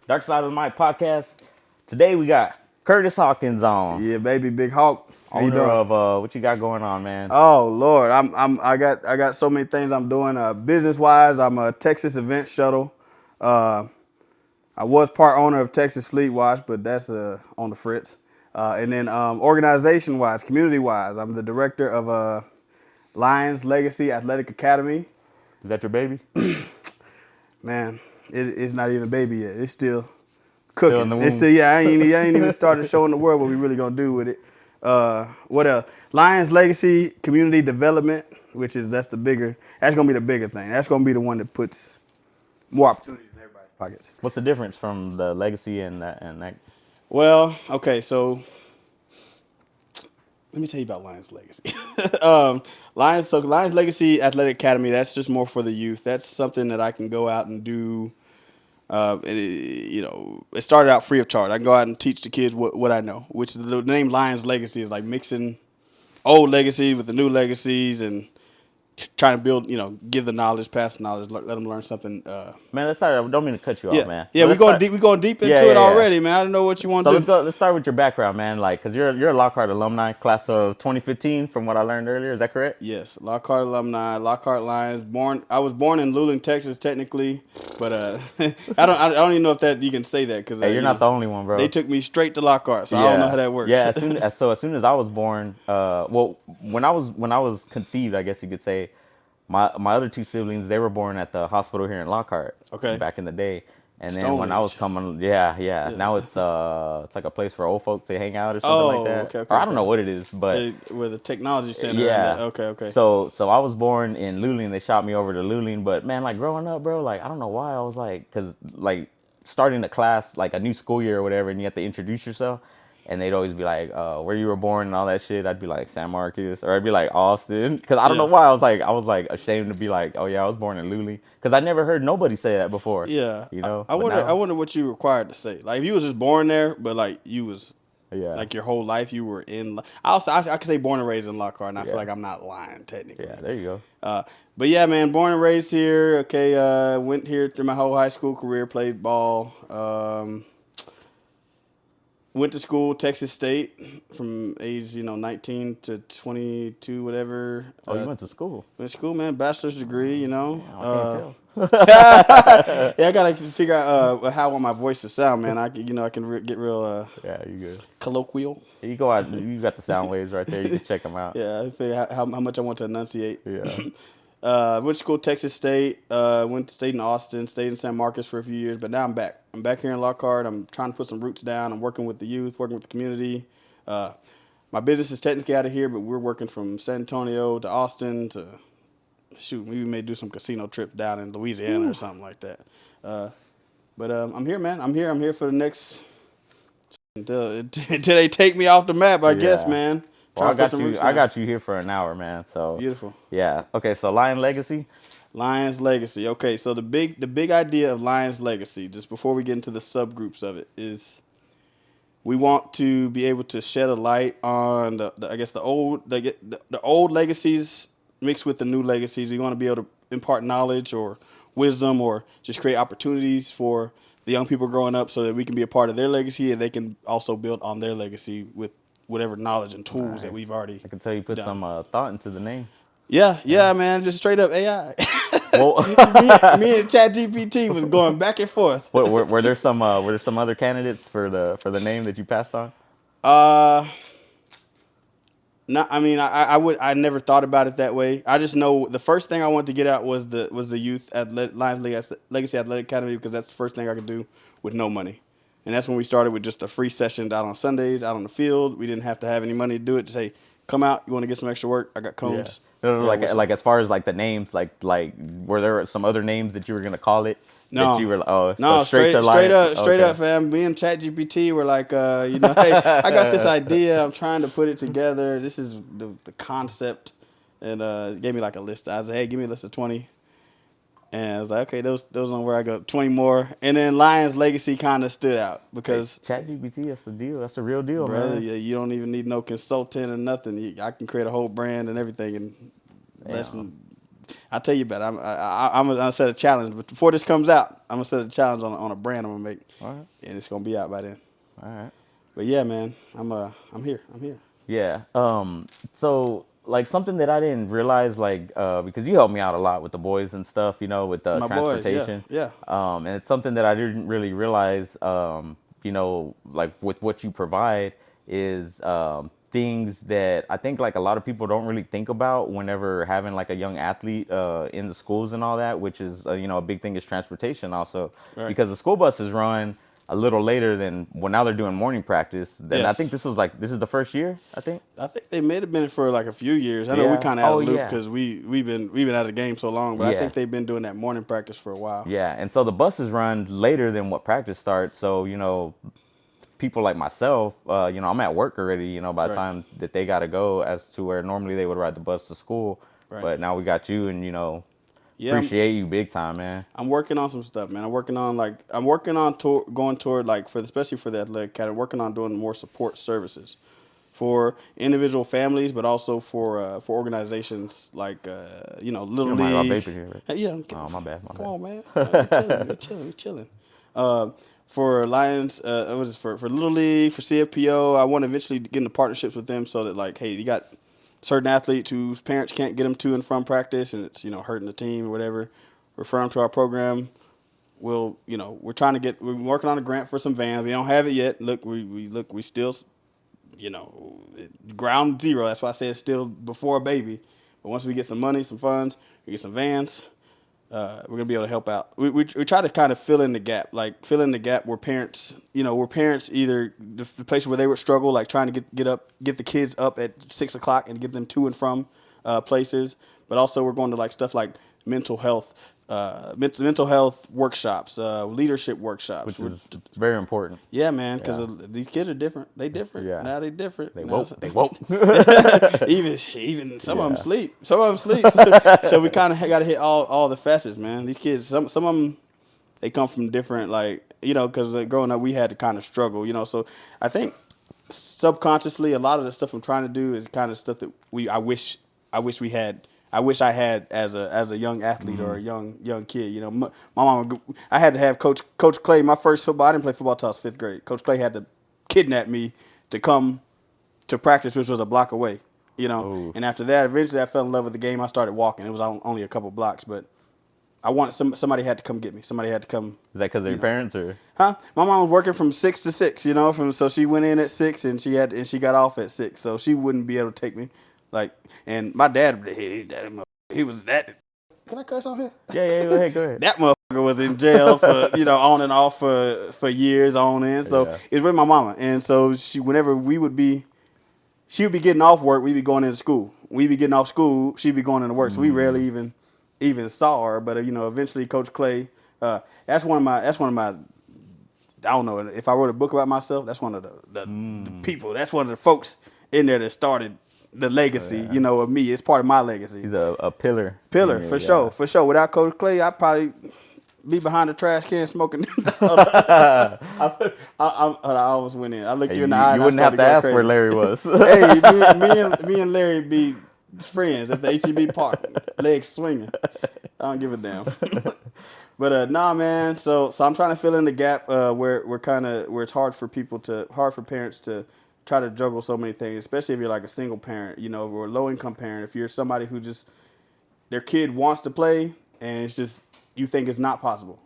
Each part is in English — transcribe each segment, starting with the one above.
Dark Side of the Mic podcast. Today we got Curtis Hawkins on, Yeah, baby, Big Hawk. How you owner doing? of what you got going on, man. Oh Lord, I got so many things I'm doing. Business wise, I'm a Texas event shuttle. Uh, I was part owner of Texas Fleet Watch, but that's on the fritz. And then organization wise, community wise, I'm the director of Lions Legacy Athletic Academy. Is that your baby? Man, it's not even a baby yet. It's still Still in cooking. the It's womb. still I ain't even started showing the world what we really gonna do with it. What else? Lions Legacy Community Development, that's the bigger. That's gonna be the bigger thing. That's gonna be the one that puts more opportunities in everybody's pockets. What's the difference from the legacy and that? Well, okay, so let me tell you about Lions Legacy. Lions Legacy Athletic Academy. That's just more for the youth. That's something that I can go out and do. It started out free of charge. I can go out and teach the kids what I know, which the name Lions Legacy is like mixing old legacies with the new legacies and trying to build, give the knowledge, pass the knowledge, let them learn something. Man, let's start. I don't mean to cut you off, Yeah, man. yeah, But we let's going start. deep. We going deep Yeah, into it yeah, yeah. already, man. I don't know what you want So to let's do. go. Let's start with your background, man. Like, cause you're a Lockhart alumni, class of 2015, from what I learned earlier. Is that correct? Yes, Lockhart alumni, Lockhart Lions. I was born in Luling, Texas, technically, but I don't even know if that you can say that because Hey, you're not the only one, they bro. took me straight to Lockhart, so I don't know how Yeah, that yeah. works. As soon as I was born, well, when I was conceived, I guess you could say, my other two siblings, they were born at the hospital here in Lockhart Okay, back in the day, and then Stone when I was Age. coming, yeah, yeah. Yeah. Now it's like a place for old folks to hang out or something like Oh, that, okay, or okay, I don't know okay. what it is, but With the technology center and yeah. okay, okay. So I was born in Luling. They shot me over to Luling, but man, like growing up, bro, like I don't know why I was like, cause like starting the class, like a new school year or whatever, and you have to introduce yourself, and they'd always be like, where you were born and all that shit. I'd be like San Marcos, or I'd be like Austin, cause I don't know Yeah, why I was like ashamed to be like, oh yeah, I was born in Luling, cause I never heard nobody say that before, yeah. you know. I But wonder. I now, wonder what you required to say. Like if you was just born there, but like you was yeah, like your whole life you were in. I could say born and raised in Lockhart, and I feel yeah, like I'm not lying yeah. technically. There you go. Uh, but yeah, man, born and raised here. Okay, went here through my whole high school career, played ball. Went to school, Texas State, from age 19 to 22, whatever. Oh, you went to school? Went to school, man, bachelor's degree. Damn, I can't tell. Yeah, I gotta figure out how I want my voice to sound, man. I can get real Yeah, you good. colloquial. You go out. You got the sound waves right there. You can check them out. Yeah, I figure out how much I want to enunciate. Yeah. Went to school Texas State. Went to stayed in Austin, stayed in San Marcos for a few years, but now I'm back. I'm back here in Lockhart. I'm trying to put some roots down. I'm working with the youth, working with the community. Uh, my business is technically out of here, but we're working from San Antonio to Austin to shoot. We may do some casino trips down in Louisiana or Whew. something like that. Uh, but I'm here, man. I'm here. I'm here for the next until they take me off the map. I guess, Yeah. man. Well, Trying I to put got some you. roots I down. got you here for an hour, man. So, Beautiful. yeah. Okay. So, Lion Legacy. Lions Legacy. Okay, so the big idea of Lions Legacy, just before we get into the subgroups of it, is we want to be able to shed a light on the I guess the old legacies mixed with the new legacies. We want to be able to impart knowledge or wisdom or just create opportunities for the young people growing up so that we can be a part of their legacy and they can also build on their legacy with whatever knowledge and tools that Nice. we've already I can tell you put done. some thought into the name. Yeah, Yeah. yeah, man, just straight up AI. Well, me and ChatGPT was going back and forth. were there some other candidates for the name that you passed on? uh, Not, I mean, I never thought about it that way. I just know the first thing I wanted to get out was the youth Lions Legacy Athletic Academy because that's the first thing I could do with no money, and that's when we started with just the free sessions out on Sundays, out on the field. We didn't have to have any money to do it. Just say, come out, you want to get some extra work? I got Yeah. cones, No, I no, got a like whistle. as far as like the names, like were there some other names that you were gonna call it that No, you were oh so no, straight to straight Lion? up, straight Okay. up, fam. Me and ChatGPT were like, hey, I got this idea. I'm trying to put it together. This is the concept, and it gave me like a list. I was like, hey, give me a list of 20, and I was like, okay, those on where I go 20 more, and then Lions Legacy kind of stood out Hey, because, ChatGPT, that's the deal. That's the real deal, brother, man. you don't even need no consultant or nothing. I can create a whole brand and everything in less Damn. than I tell you about it. I'm gonna set a challenge, but before this comes out, I'm gonna set a challenge on a brand I'm gonna make, All right. and it's gonna be out by then. All right. But yeah, man, I'm here. I'm here. Yeah. So like something that I didn't realize, like, because you helped me out a lot with the boys and stuff, with the My boys, yeah, transportation. yeah. And it's something that I didn't really realize, like with what you provide is things that I think like a lot of people don't really think about whenever having like a young athlete in the schools and all that, which is, a big thing is transportation also, Right. because the school buses run a little later than well now they're doing morning practice. Then I think Yes. this is the first year, I think. I think they may have been for like a few years. I know we Yeah. kind of out Oh of loop yeah. because we've been out of the game so long, but I Yeah. think they've been doing that morning practice for a while. Yeah. And so the buses run later than what practice starts. So, people like myself, I'm at work already, by the Right. time that they gotta go, as to where normally they would ride the bus to school. Right. But now we got you, and Yeah, appreciate you big time, man. I'm working on some stuff, man. I'm working on going toward like especially for the athletic academy, working on doing more support services for individual families, but also for organizations like You Little don't mind my League. vapor here, right? Hey, yeah, Oh, my bad, my come on, man. We chilling, we bad. chilling, we chilling. Uh, for Lions, what is it, for Little League, for CFPO, I want to eventually get into partnerships with them so that like, hey, you got certain athletes whose parents can't get them to and from practice, and it's hurting the team or whatever. Refer them to our program. We're working on a grant for some vans. We don't have it yet. We still, ground zero. That's why I say it's still before a baby. But once we get some money, some funds, we get some vans, we're gonna be able to help out. We try to kind of fill in the gap, like fill in the gap where parents either the place where they would struggle, like trying to get the kids up at 6 o'clock and get them to and from places, but also we're going to like stuff like mental health, mental health workshops, leadership workshops. Which is very important. Yeah, man, Yeah. because these kids are different. They different. Yeah. Now they different. They Now, woke. They woke. even some of them Yeah. sleep. Some of them sleep. So we kind of got to hit all the facets, man. These kids, some of them, they come from different, like, because growing up we had to kind of struggle, So I think subconsciously a lot of the stuff I'm trying to do is kind of stuff that I wish I had as a young athlete or a young kid. My mom, I had to have Coach Clay. My first football, I didn't play football until I was fifth grade. Coach Clay had to kidnap me to come to practice, which was a block away. Oh, And after that, eventually I fell in love with the game. I started walking. It was only a couple blocks, but I wanted somebody had to come get me. Somebody had to come. is that because of You your know, parents or? Huh? My mom was working from 6 to 6. So she went in at 6 and she got off at 6. So she wouldn't be able to take me, like. And my dad, he was that. Can I cuss on here? Yeah, yeah. Go ahead, go ahead. That motherfucker was in jail for on and off for years on end. So Yeah. it's with my mama, and so whenever she would be getting off work, we'd be going into school. We'd be getting off school, she'd be going into work. So we rarely even saw her. But eventually, Coach Clay, that's one of my. I don't know if I wrote a book about myself. That's one of the people. That's one of the folks in there that started the Oh, legacy. yeah. Of me. It's part of my legacy. He's a pillar. Pillar in for you, sure, yeah. for sure. Without Coach Clay, I'd probably be behind the trash can smoking. I almost went in. I looked Hey, you in the you, eye you and I wouldn't have started to going ask where crazy. Larry was. Hey, me and Larry be friends at the HEB park, legs swinging. I don't give a damn. But nah, man. So I'm trying to fill in the gap where it's hard for parents to try to juggle so many things, especially if you're like a single parent, or a low income parent. If you're somebody who just their kid wants to play and it's just you think it's not possible.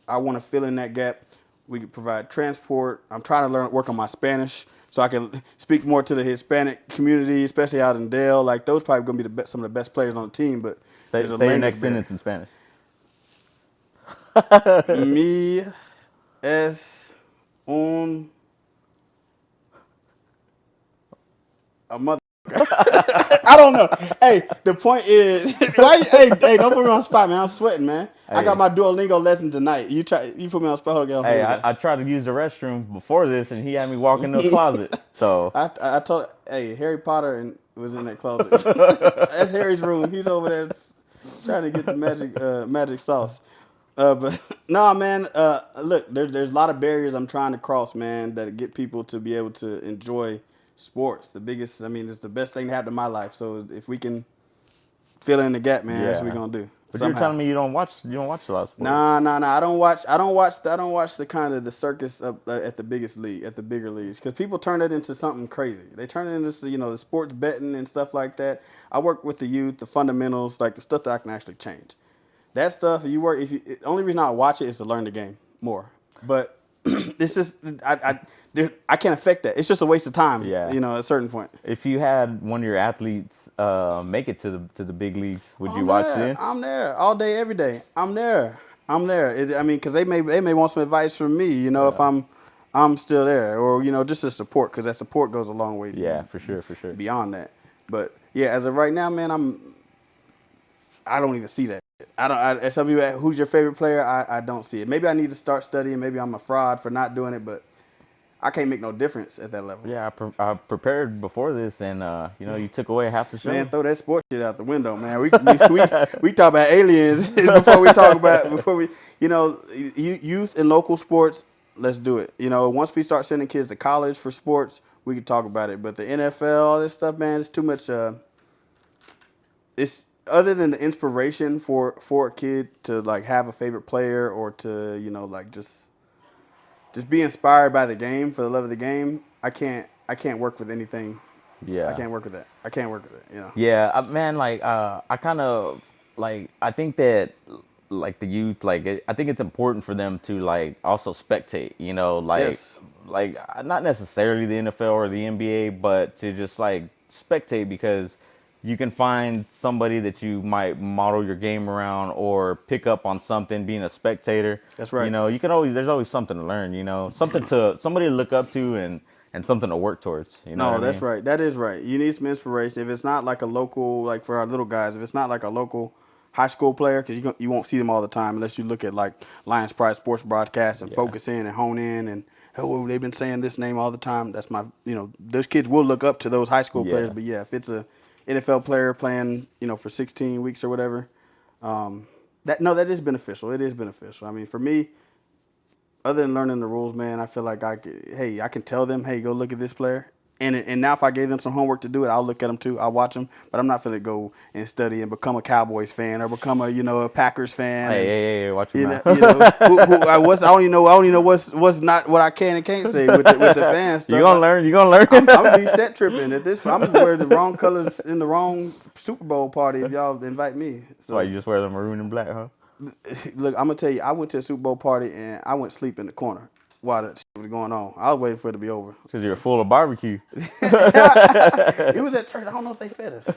I want to fill in that gap. We can provide transport. I'm trying to work on my Spanish so I can speak more to the Hispanic community, especially out in Dale. Like those probably gonna be some of the best players on the team, but say there's a say your language next barrier. sentence in Spanish. Mi es un a mother. I don't know. Hey, the point is, why? Hey, don't put me on the spot, man. I'm sweating, man. I got Hey, my Duolingo lesson tonight. You put me on the spot. Hold on, here hey, we go. I tried to use the restroom before this, and he had me walk into a closet. So I told, hey, Harry Potter was in that closet. That's Harry's room. He's over there trying to get the magic sauce. But no, man. Look, there's a lot of barriers I'm trying to cross, man, that get people to be able to enjoy sports. The biggest, I mean, it's the best thing to happen in my life. So if we can fill in the gap, man. That's what we're Yeah. gonna do But you're somehow. telling me you don't watch a lot of sports. Nah. I don't watch the kind of the circus up at the biggest league, at the bigger leagues, because people turn it into something crazy. They turn it into the sports betting and stuff like that. I work with the youth, the fundamentals, like the stuff that I can actually change. That stuff the only reason I watch it is to learn the game more. But it's just I can't affect that. It's just a waste of time, Yeah. at a certain point. If you had one of your athletes make it to the big leagues, would you I'm watch there. then? I'm there all day, every day. I'm there. I'm there. Because they may want some advice from me. If Yeah. I'm still there, or just a support, because that support goes a long way Yeah, for sure, for sure. beyond that. But yeah, as of right now, man, I don't even see that. I don't. As some people, who's your favorite player? I don't see it. Maybe I need to start studying. Maybe I'm a fraud for not doing it, but I can't make no difference at that level. Yeah, I prepared before this, and you took away half the Man, show. throw that sports shit out the window, man. We talk about aliens before we youth and local sports. Let's do it. Once we start sending kids to college for sports, we can talk about it. But the NFL, all this stuff, man, it's too much. It's other than the inspiration for a kid to like have a favorite player, or to like just be inspired by the game for the love of the game. I can't work with anything. I Yeah. can't work with that. I can't work with it. Yeah, man, like I kind of like I think that like the youth, I think it's important for them to like also spectate, Yes. not necessarily the NFL or the NBA, but to just like spectate, because you can find somebody that you might model your game around or pick up on something being a spectator. That's right. You can always there's always something to learn, somebody to look up to, and something to work towards, you know what I No, that's mean? right. That is right. You need some inspiration. If it's not like a local, like for our little guys, if it's not like a local high school player, because you won't see them all the time unless you look at like Lions Pride Sports broadcasts and Yeah. focus in and hone in and oh, they've been saying this name all the time. That's those kids will look up to those high school players. Yeah. But yeah, if it's a NFL player playing, for 16 weeks or whatever, that is beneficial. It is beneficial. I mean, for me, other than learning the rules, man, I feel like I can tell them, hey, go look at this player. And now if I gave them some homework to do it, I'll look at them too. I'll watch them, but I'm not gonna go and study and become a Cowboys fan or become a Packers fan. Hey, And hey, hey, watch your you know, mouth. you know, I only know what's not what I can and can't say with the fan You stuff. gonna learn. You gonna learn. I'm gonna be set tripping at this. I'm gonna wear the wrong colors in the wrong Super Bowl party if y'all invite me. Why So you just wear the maroon and black, huh? look, I'm gonna tell you, I went to a Super Bowl party and I went to sleep in the corner while that shit was going on. I was waiting for it to be over. Because you're full of barbecue. It was at church. I don't know if they fed us.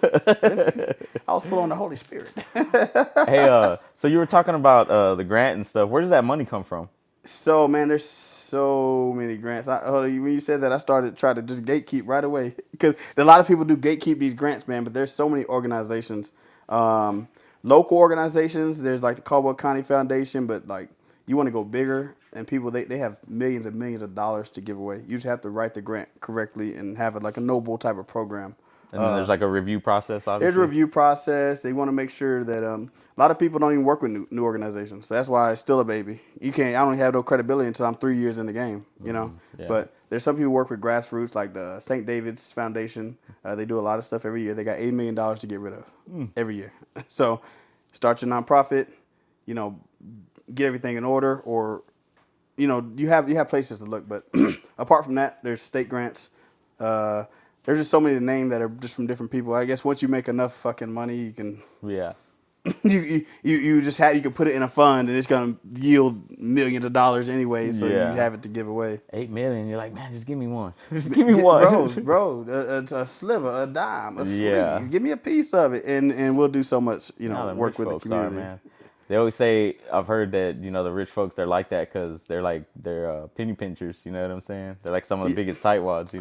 I was full on the Holy Spirit. Hey, so you were talking about the grant and stuff. Where does that money come from? So man, there's so many grants. When you said that, I started trying to just gatekeep right away because a lot of people do gatekeep these grants, man. But there's so many organizations, um, local organizations. There's like the Caldwell County Foundation, but like you want to go bigger, and people they have millions and millions of dollars to give away. You just have to write the grant correctly and have it like a noble type of program. And then there's like a review process, There's a obviously. review process. They want to make sure that a lot of people don't even work with new organizations. So that's why it's still a baby. You can't. I don't have no credibility until I'm 3 years in the game. Yeah. But there's some people who work with grassroots, like the St. David's Foundation. They do a lot of stuff every year. They got $8 million to get rid of every year. So start your nonprofit. You know, get everything in order, or you have places to look. But apart from that, there's state grants. There's just so many to name that are just from different people. I guess once you make enough fucking money, you can Yeah. you can put it in a fund and it's gonna yield millions of dollars anyway. So you Yeah. have it to give away. 8 million. You're like, man, just give me one. Just give me Get- one. bro, a sliver, a dime, a Yeah. sleeve. Give me a piece of it, and we'll do so much. Now them Work rich with the folks are, community. man. They always say, I've heard that, the rich folks, they're like that because they're penny pinchers, you know what I'm saying? They're like some of the biggest tightwads.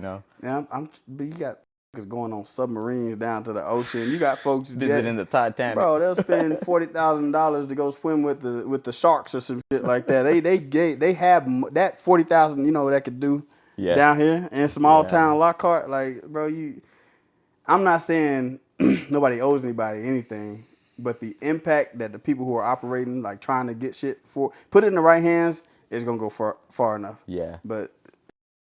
Yeah, but you got going on submarines down to the ocean. You got folks Visiting the Titanic. bro, they'll spend $40,000 to go swim with the sharks or some shit like that. They have that 40,000. You know what that could do Yeah. down here in small Yeah. town Lockhart. Like, bro, I'm not saying nobody owes anybody anything, but the impact that the people who are operating, like trying to get shit put it in the right hands, is gonna go far enough. Yeah. But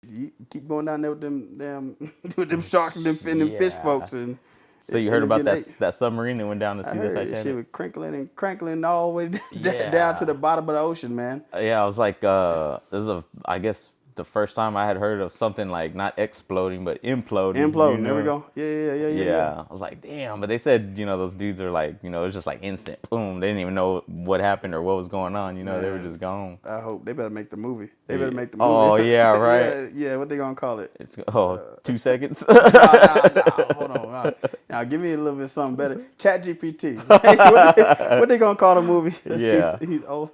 you keep going down there with them with them sharks and them fish Yeah. folks, and So you It heard ended up about getting 8. that submarine that went down to I see the heard this shit Titanic? was crinkling and crankling all the way down to Yeah. the bottom of the ocean, man. Yeah, I was like, this is I guess the first time I had heard of something like not exploding but imploding. You Imploding. There we know? go. Yeah. Yeah, I was like, damn. But they said, those dudes are like, it's just like instant, boom. They didn't even know what happened or what was going on. They were Man, just gone. I hope they better make the movie. They better Yeah. make the movie. Oh yeah, right. Yeah. What they gonna call it? It's 2 seconds. Nah. Hold on. Nah. Now give me a little bit something better. Chat GPT. What they gonna call the movie? Yeah. He's old.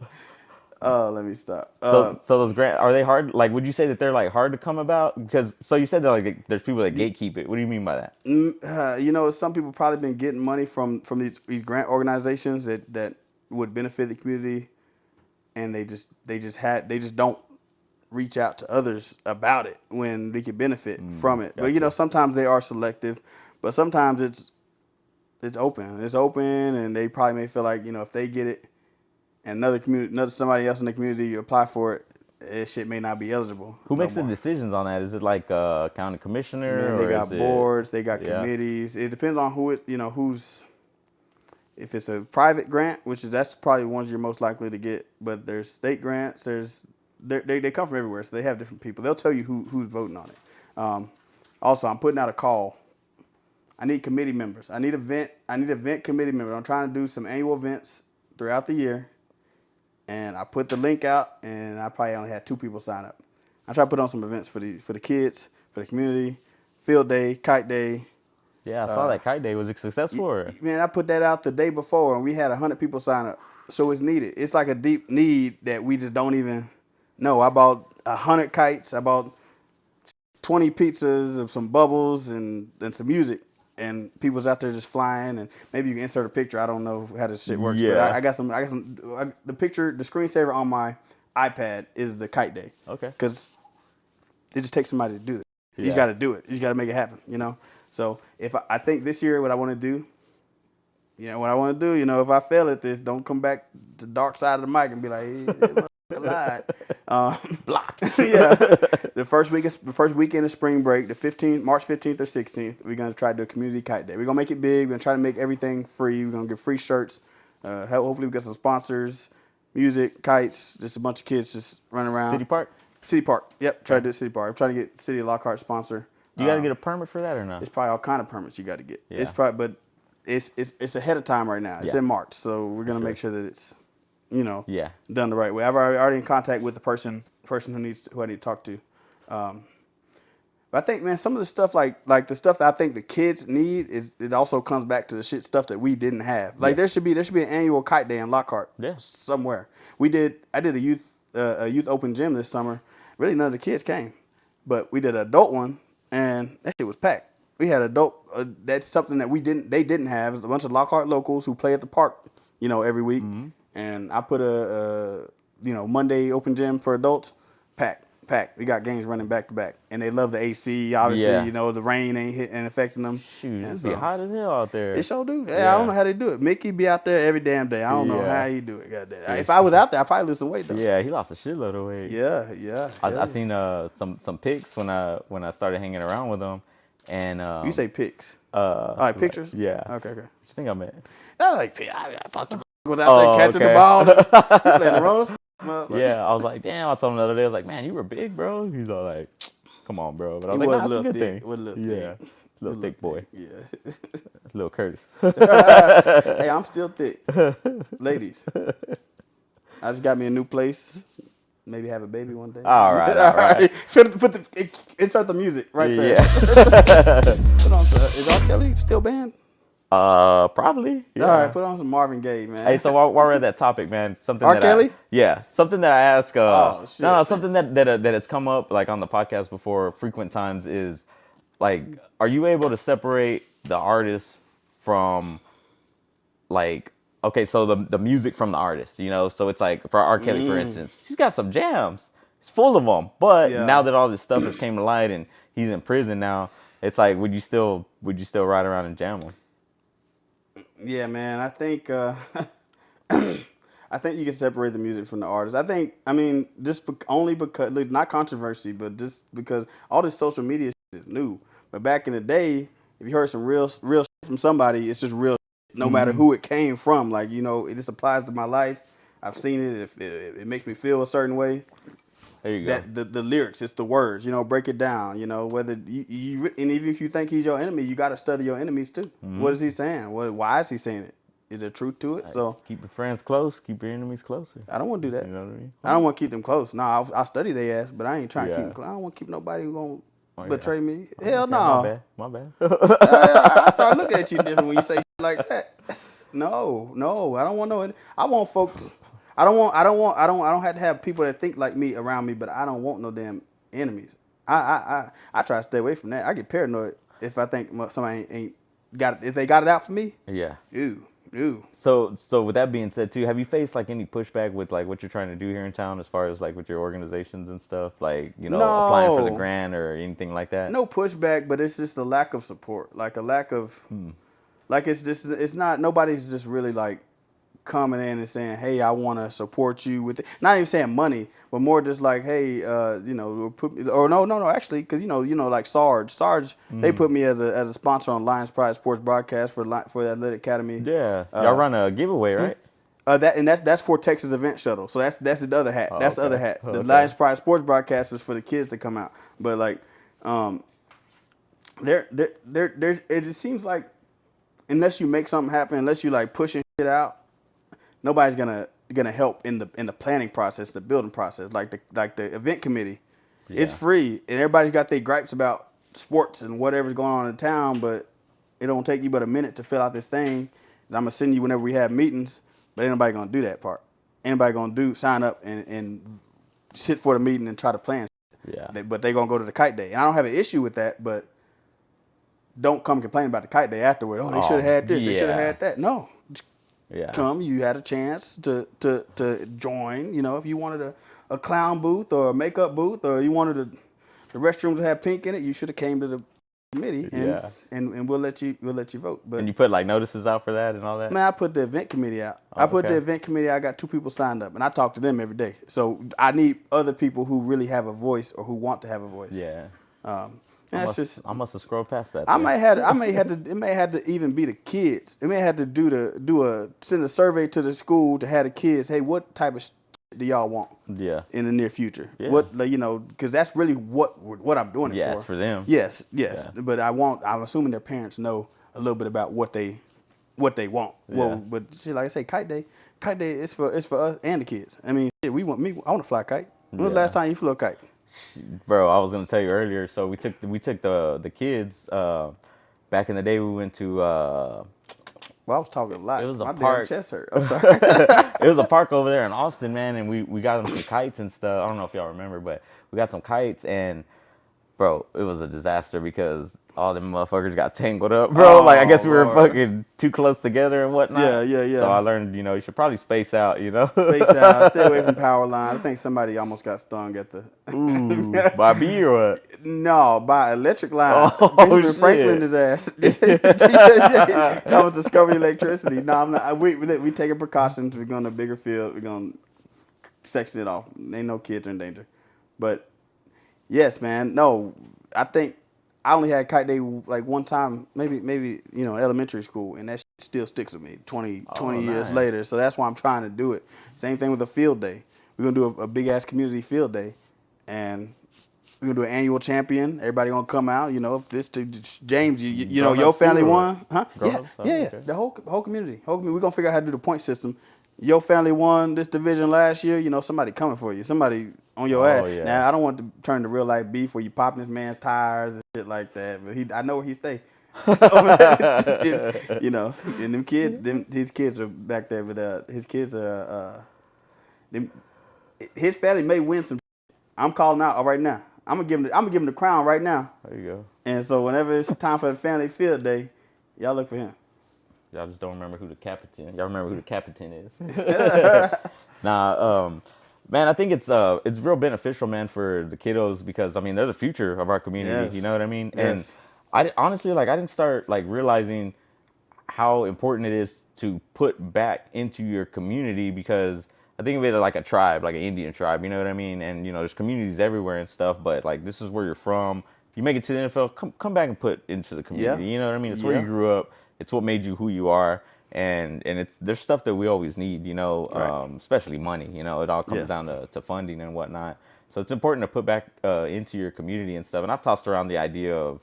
Let me stop. So those grant are they hard? Like, would you say that they're like hard to come about? Because so you said that like there's people that gatekeep it. What do you mean by that? Some people probably been getting money from these grant organizations that would benefit the community, and they just don't reach out to others about it when they could benefit from it. But Gotcha. sometimes they are selective, but sometimes it's open. It's open, and they probably may feel like if they get it, and another somebody else in the community apply for it, that shit may not be eligible Who no makes the more. decisions on that? Is it like county commissioner Man, they or is got it? boards, they got Yeah. committees. It depends on who's. If it's a private grant, that's probably the ones you're most likely to get. But there's state grants. They come from everywhere, so they have different people. They'll tell you who's voting on it. Also, I'm putting out a call. I need committee members. I need event committee members. I'm trying to do some annual events throughout the year, and I put the link out, and I probably only had 2 people sign up. I try to put on some events for the kids, for the community, field day, kite day. Yeah, I saw that kite day was a success for her. Man, I put that out the day before, and we had 100 people sign up. So it's needed. It's like a deep need that we just don't even know. I bought 100 kites. I bought 20 pizzas of some bubbles and some music, and people's out there just flying. And maybe you can insert a picture. I don't know how this shit works, but Yeah. I got some. The picture, the screensaver on my iPad is the kite day, Okay. because it just takes somebody to do it. You just Yeah. got to do it. You just got to make it happen. So if I think this year what I want to do, if I fail at this, don't come back to the dark side of the mic and be like, hey, I lied. Blocked. Yeah. The first weekend of spring break, March 15th or 16th, we're gonna try to do a community kite day. We're gonna make it big. We're gonna try to make everything free. We're gonna give free shirts. Hopefully we get some sponsors, music, kites, just a bunch of kids just running around. City Park. City Park. Yep. Try to do City Park. I'm trying to get City of Lockhart sponsor. You got to get a permit for that or not? It's probably all kind of permits you got to get. Yeah. It's probably, but it's ahead of time right now. It's Yeah. in March, so we're gonna make sure that it's, Yeah. done the right way. I've already in contact with the person who I need to talk to. But I think, man, some of the stuff like the stuff that I think the kids need it also comes back to the stuff that we didn't have. Like Yeah. there should be an annual kite day in Lockhart. Yeah. Somewhere. I did a youth open gym this summer. Really none of the kids came, but we did an adult one, and that shit was packed. We had adult. That's something that they didn't have. It's a bunch of Lockhart locals who play at the park, every week. Mm-hmm. And I put a Monday open gym for adults, packed. We got games running back to back, and they love the AC. Obviously, Yeah. the rain ain't affecting them. Shoot, And it'd be hot as hell out there. They sure do. Yeah, Yeah. I don't know how they do it. Mickey be out there every damn day. I don't know Yeah. how he do it. Goddamn. If I was out there, I'd probably lose some weight though. Yeah, he lost a shitload of weight. Yeah. I seen some pics when I started hanging around with him, and You say pics. all right, pictures? Yeah. Okay. What you think I meant? I like pics. I thought you was out there catching the ball. You playing the wrong spot. Yeah, I was like, damn. I told him the other day, I was like, man, you were big, bro. He's all like, come on, bro. But I was He like, was nah, a it's a little good thick. thing. Was a little Yeah, thick. little thick boy, Yeah. little Curtis. Hey, I'm still thick. Ladies, I just got me a new place. Maybe have a baby one day. All right. Insert the music right there. Yeah. Put on is R. Kelly still banned? Probably. Yeah. All right, put on some Marvin Gaye, man. Hey, so while we're at that topic, man, something R. that Kelly? something that I ask. Oh, shit. No, something that has come up like on the podcast before frequent times is like, are you able to separate the artist from like, okay, so the music from the artist, So it's like for R. Kelly, for instance, he's got some jams. He's full of them, but Yeah. now that all this stuff has came to light and he's in prison now, it's like, would you still ride around and jam him? Yeah, man. I think I think you can separate the music from the artist. I mean, only because not controversy, but just because all this social media shit is new. But back in the day, if you heard some real shit from somebody, it's just real. No matter who it came from, like this applies to my life. I've seen it. If it makes me feel a certain way, There you go. that the lyrics, it's the words. Break it down. Whether and even if you think he's your enemy, you got to study your enemies too. What is he saying? Why is he saying it? Is there truth to it? So Keep your friends close. Keep your enemies closer. I don't want to do that. You know what I mean? I don't want to keep them close. No, I'll study their ass, but I ain't trying to keep them Yeah. close. I don't want to keep nobody who gonna Oh, yeah. betray me. Hell Okay, my no. bad. My bad. I start looking at you different when you say shit like that. No, I don't want no. I want folks. I don't have to have people that think like me around me, but I don't want no damn enemies. I try to stay away from that. I get paranoid if I think somebody ain't got it. If they got it out for me, Yeah. ooh. So with that being said too, have you faced like any pushback with like what you're trying to do here in town as far as like with your organizations and stuff, like applying for the No, grant or anything like that? no pushback, but it's just a lack of support, like a lack of, like it's not nobody's just really like coming in and saying, "Hey, I want to support you with it." Not even saying money, but more just like, "Hey, no, actually, because like Sarge, they put me as a sponsor on Lions Pride Sports Broadcast for the Athletic Academy. Yeah. Y'all run a giveaway, right? That's for Texas Event Shuttle. So that's the other hat. Oh, That's the other okay. hat. Oh, The okay. Lions Pride Sports Broadcast is for the kids to come out. But like, there, it just seems like unless you make something happen, unless you like pushing shit out, nobody's gonna help in the planning process, the building process. Like the event committee, it's Yeah. free, and everybody's got their gripes about sports and whatever's going on in town, but it don't take you but a minute to fill out this thing. And I'm gonna send you whenever we have meetings, but ain't nobody gonna do that part. Anybody gonna sign up and sit for the meeting and try to plan. Yeah. But they gonna go to the kite day, and I don't have an issue with that, but don't come complain about the kite day afterward. Oh, they should have Oh, had this. They should have yeah. had that. No, Yeah. come. You had a chance to join. If you wanted a clown booth or a makeup booth, or you wanted the restrooms to have pink in it, you should have came to the committee Yeah. and we'll let you vote. But And you put like notices out for that and all that? man, I put the event committee out. I Oh, put the okay. event committee. I got 2 people signed up, and I talk to them every day. So I need other people who really have a voice or who want to have a voice. Yeah. And that's just. I must have scrolled past that I then. may have to. It may have to even be the kids. It may have to send a survey to the school to have the kids. Hey, what type of shit do y'all want Yeah. in the near future? Yeah. Because that's really what I'm doing it Yeah, for. it's for them. Yes. Yeah. But I'm assuming their parents know a little bit about what they want. Well, Yeah. but like I say, kite day is for us and the kids. I mean, shit, I want to fly a kite. When was the Yeah. last time you flew a kite? Bro, I was gonna tell you earlier. So we took the kids. Back in the day, we went to. Well, I was talking a lot. It was a My damn park. chest hurt. I'm sorry. It was a park over there in Austin, man, and we got them some kites and stuff. I don't know if y'all remember, but we got some kites, and bro, it was a disaster because all them motherfuckers got tangled up, bro. Like I Oh, guess we were Lord. fucking too close together and whatnot. So I Yeah. learned, you should probably space out, Space out. Stay away from power lines. I think somebody almost got stung at the. Ooh, by B or what? No, by electric line. Oh Benjamin Franklin shit. his ass. That was discovery electricity. No, I'm not. We taking precautions. We're going to a bigger field. We're going to section it off. Ain't no kids in danger. But yes, man. No, I think I only had kite day like one time, maybe elementary school, and that shit still sticks with me 20, Oh, 20 years nice. later. So that's why I'm trying to do it. Same thing with a field day. We're gonna do a big ass community field day, and we're gonna do an annual champion. Everybody gonna come out. If this to James, Grown your ups too, family or what? won, huh? Grown ups? Oh, Yeah. okay. The whole community. We're gonna figure out how to do the point system. Your family won this division last year. Somebody coming for you. Somebody on your Oh ass. yeah. Now I don't want to turn to real life beef where you popping this man's tires and shit like that. But I know where he stay. And his kids are back there, but his kids are them, his family may win some. I'm calling out right now. I'm gonna give him the crown right now. There you go. And so whenever it's time for the family field day, y'all look for him. Y'all just don't remember who the captain. Y'all remember who the captain is. Nah, man, I think it's real beneficial, man, for the kiddos because I mean they're the future of our community. You Yes. know what I mean? And Yes. honestly like I didn't start like realizing how important it is to put back into your community because I think of it like a tribe, like an Indian tribe. You know what I mean? And there's communities everywhere and stuff, but like this is where you're from. If you make it to the NFL, come back and put into the Yeah. community. You know what I mean? It's where you Yeah. grew up. it's what made you who you are. And it's there's stuff that we always need, Right. especially money. It all comes down Yes. to funding and whatnot. So it's important to put back into your community and stuff. And I've tossed around the idea of,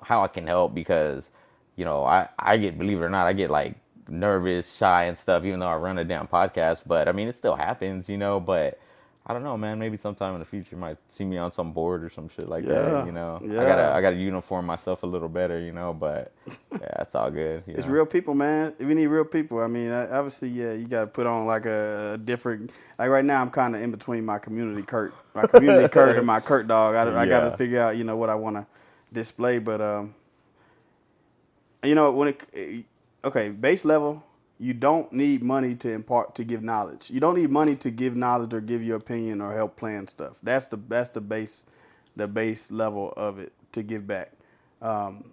how I can help because, I get, believe it or not, I get like nervous, shy and stuff, even though I run a damn podcast. But I mean, it still happens, but I don't know, man. Maybe sometime in the future you might see me on some board or some shit like that. Yeah. I gotta Yeah. I gotta uniform myself a little better, But yeah, it's all good. It's real people, man. We need real people. I mean, obviously, yeah, you got to put on like a different. Like right now, I'm kind of in between my community Kurt, and my Kurt dog. I got to Yeah, figure out, what I want to display. But when okay, base level, you don't need money to impart to give knowledge. You don't need money to give knowledge or give your opinion or help plan stuff. The base level of it to give back. And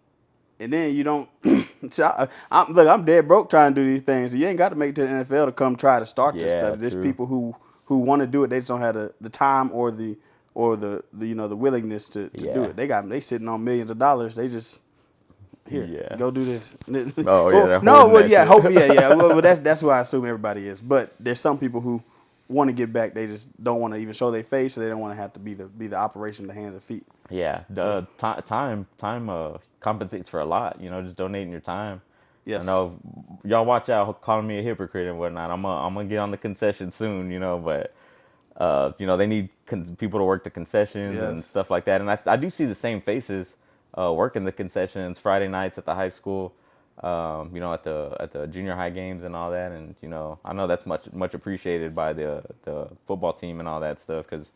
then you don't. So look, I'm dead broke trying to do these things. So you ain't got to make it to the NFL to come try to start this yeah, stuff. There's true. people who want to do it. They just don't have the time or the willingness to do Yeah, it. They sitting on millions of dollars. They just here yeah. go do this. Oh yeah, Well, they're no, holding well that yeah, shit. hopefully yeah. Well, that's who I assume everybody is. But there's some people who want to give back. They just don't want to even show their face. So they don't want to have to be the operation, the hands and feet. Yeah, So the time compensates for a lot. Just donating your time. I yes, know y'all watch out calling me a hypocrite and whatnot. I'm gonna get on the concession soon, but they need people to work the concessions and yes. stuff like that. And I do see the same faces working the concessions Friday nights at the high school, at the junior high games and all that. And I know that's much appreciated by the football team and all that stuff because,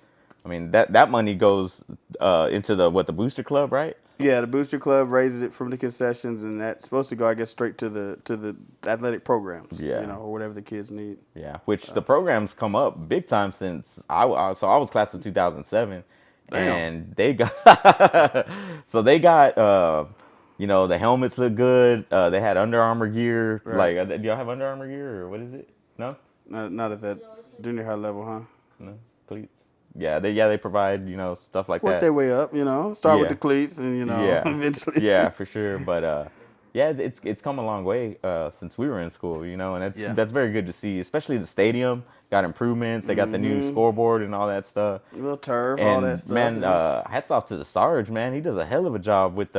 I mean that money goes into the booster club, right? Yeah, the booster club raises it from the concessions, and that's supposed to go, I guess, straight to the athletic programs, Yeah. or whatever the kids need. Yeah, which the programs come up big time since so I was class of 2007, Damn. and they got so they got the helmets look good. They had Under Armour gear. Right. Like, do y'all have Under Armour gear or what is it? No, Not at that junior high level, huh? no cleats. Yeah they provide stuff like Work that. their way up, Start with the Yeah, cleats, and yeah, eventually. yeah, for sure. But yeah, it's come a long way since we were in school, and that's Yeah. that's very good to see. Especially the stadium got improvements. They got the new Mm-hmm. scoreboard and all that stuff. Little turf, all that And stuff. man, Yeah. hats off to the Sarge, man. He does a hell of a job with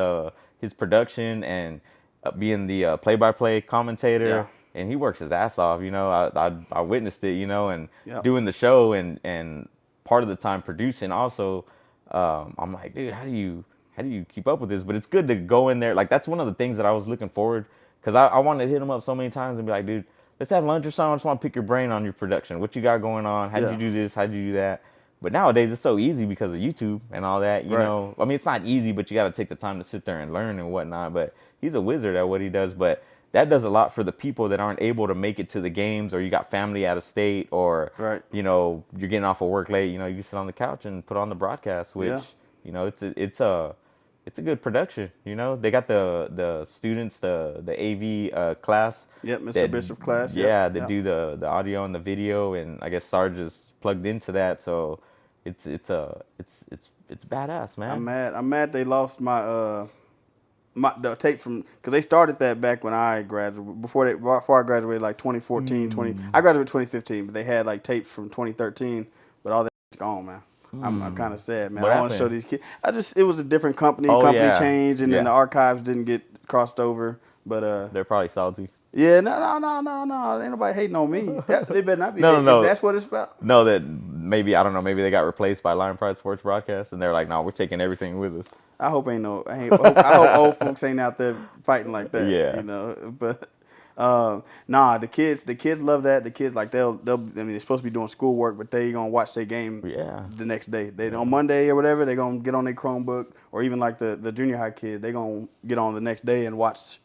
his production and being the play-by-play Yeah. commentator. And he works his ass off. I witnessed it. And Yep. doing the show and part of the time producing also. I'm like, dude, how do you keep up with this? But it's good to go in there. Like that's one of the things that I was looking forward because I wanted to hit him up so many times and be like, dude, let's have lunch or something. I just want to pick your brain on your production. What you got going on? How did you Yeah. do this? How did you do that? But nowadays it's so easy because of YouTube and all that. Right. I mean, it's not easy, but you got to take the time to sit there and learn and whatnot. But he's a wizard at what he does. But that does a lot for the people that aren't able to make it to the games, or you got family out of state, or Right. you're getting off of work late. You can sit on the couch and put on the broadcast, which Yeah. it's a good production. They got the students, the AV class Yep. Mr. that Bishop class. Yep. yeah, that Yep. do the audio and the video, and I guess Sarge is plugged into that, so it's badass, I'm man. mad. I'm mad they lost the tape from because they started that back when I graduated before I graduated like 2014 20 I graduated 2015, but they had like tapes from 2013, but all that's gone, man. I'm kind of sad, man. What I want to show happened? these kids. It was a different company. Oh Company yeah, changed, and then the yeah. archives didn't get crossed over. But They're probably salty. yeah, no, ain't nobody hating on me. They better not be No, no, hating if no. that's what it's about. No, that maybe I don't know. Maybe they got replaced by Lion Pride Sports Broadcast, and they're like, "No, we're taking everything with us." I hope ain't no. I hope old folks ain't out there fighting like that. Yeah, But nah, the kids love that. The kids like they'll. I mean, they're supposed to be doing schoolwork, but they gonna watch their game yeah, the next day. They yeah, on Monday or whatever. They gonna get on their Chromebook, or even like the junior high kids. They gonna get on the next day and watch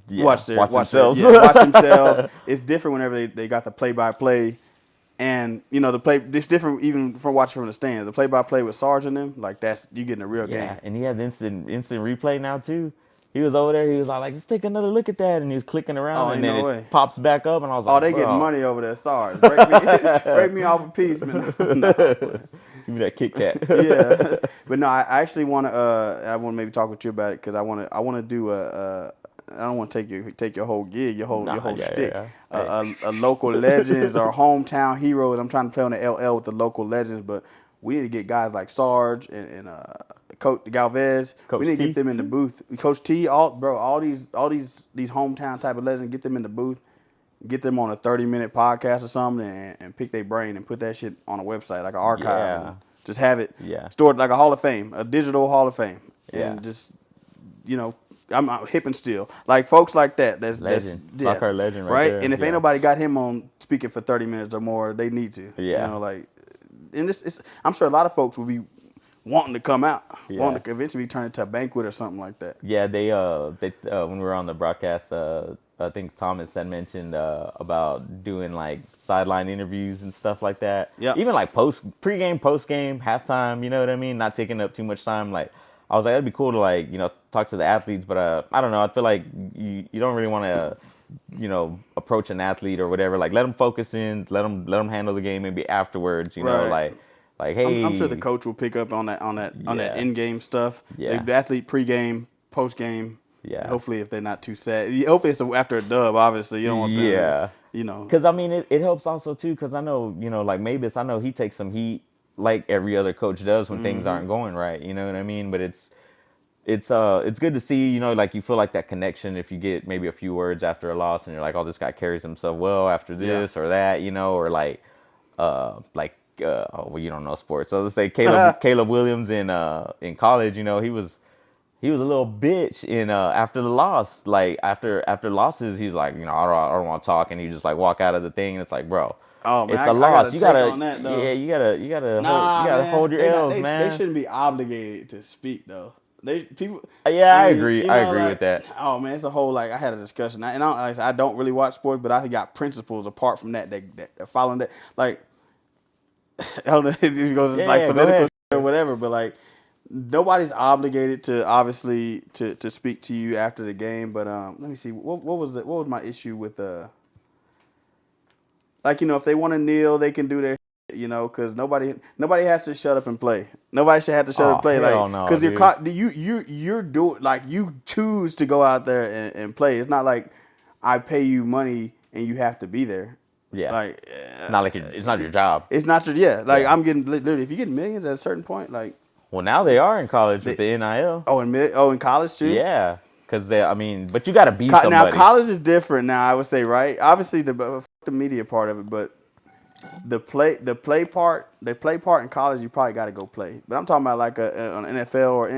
yeah. Watch themselves. watch themselves. It's different whenever they got the play by play. And the play, it's different even from watching from the stands. The play-by-play with Sarge and them, like that's you getting a real game. Yeah, and he has instant replay now too. He was over there. He was like, "Just take another look at that," and he was clicking around, Oh, and ain't then no it way. pops back up, and I was Oh, like, they getting "Bro, money over there. Sarge, break me, break me off a piece, man. No, give me that Kit Kat." yeah, but no, I actually want to. I want to maybe talk with you about it because I want to do I don't want to take your whole gig, your Nah, whole yeah, shtick. yeah, yeah. A local legends or hometown heroes. I'm trying to play on the LL with the local legends, but we need to get guys like Sarge and Coach Galvez. We Coach need to get T. them in the booth. Coach T, all these hometown type of legends. Get them in the booth. Get them on a 30-minute podcast or something and pick their brain and put that shit on a website like an archive and Yeah, just have it yeah, stored like a Hall of Fame, a digital Hall of Fame, yeah. and just you know, I'm hip and still like folks like that. That's Legend, yeah, Lockhart legend right right. there. And if ain't Yeah, nobody got him on speaking for 30 minutes or more, they need to. yeah, Like, and it's I'm sure a lot of folks will be wanting to come out, wanting yeah. to eventually turn into a banquet or something like that. Yeah, they when we were on the broadcast, I think Thomas had mentioned about doing like sideline interviews and stuff like that. Yep. Even like pregame, postgame, halftime. You know what I mean? Not taking up too much time. Like I was like, that'd be cool to like talk to the athletes, but I don't know. I feel like you don't really want to approach an athlete or whatever. Like let them focus in, let them handle the game maybe afterwards. Right. Like I'm sure the hey, coach will pick up on that yeah, in-game stuff. yeah, The athlete pre-game, post-game. yeah. Hopefully, if they're not too sad. Hopefully, it's after a dub. Obviously, you don't want them to, Yeah. you know. Because I mean, it helps also too. Because I know, like Mavis, I know he takes some heat, like every other coach does when things Mm-hmm. aren't going right. You know what I mean? But it's good to see. Like you feel like that connection if you get maybe a few words after a loss, and you're like, oh, this guy carries himself well after Yeah. this or that. Or well, you don't know sports, so let's say Caleb Williams in college. He was a little bitch in after the loss. Like after losses, he's like, I don't want to talk, and he just like walk out of the thing, and it's like, bro, Oh it's man, a I got loss. a You take gotta, on that yeah, though. you Nah, gotta man, hold your they not L's, they man. shouldn't be obligated to speak though. They people, Yeah, I I mean, agree. I agree with that. oh man, it's a whole like I had a discussion, and like I said, I don't really watch sports, but I got principles apart from that following that. Like I don't know if it goes Yeah, like yeah. Go political ahead. or whatever, but like nobody's obligated to obviously to speak to you after the game. But let me see what was my issue with like if they want to kneel, they can do their because nobody has to shut up and play. Nobody should have to shut up Oh and play hell like no, because dude. you're doing like you choose to go out there and play. It's not like I pay you money and you have to be there. Yeah, Like not like it's not your job. it's not your yeah. Like Yeah. I'm getting literally if you get millions at a certain point, like Well, now they are in college with they the NIL. in college too. Yeah, because I mean, but you gotta be Now somebody. college is different now. I would say right. Obviously the media part of it, but the play part in college you probably got to go play. But I'm talking about like an NFL or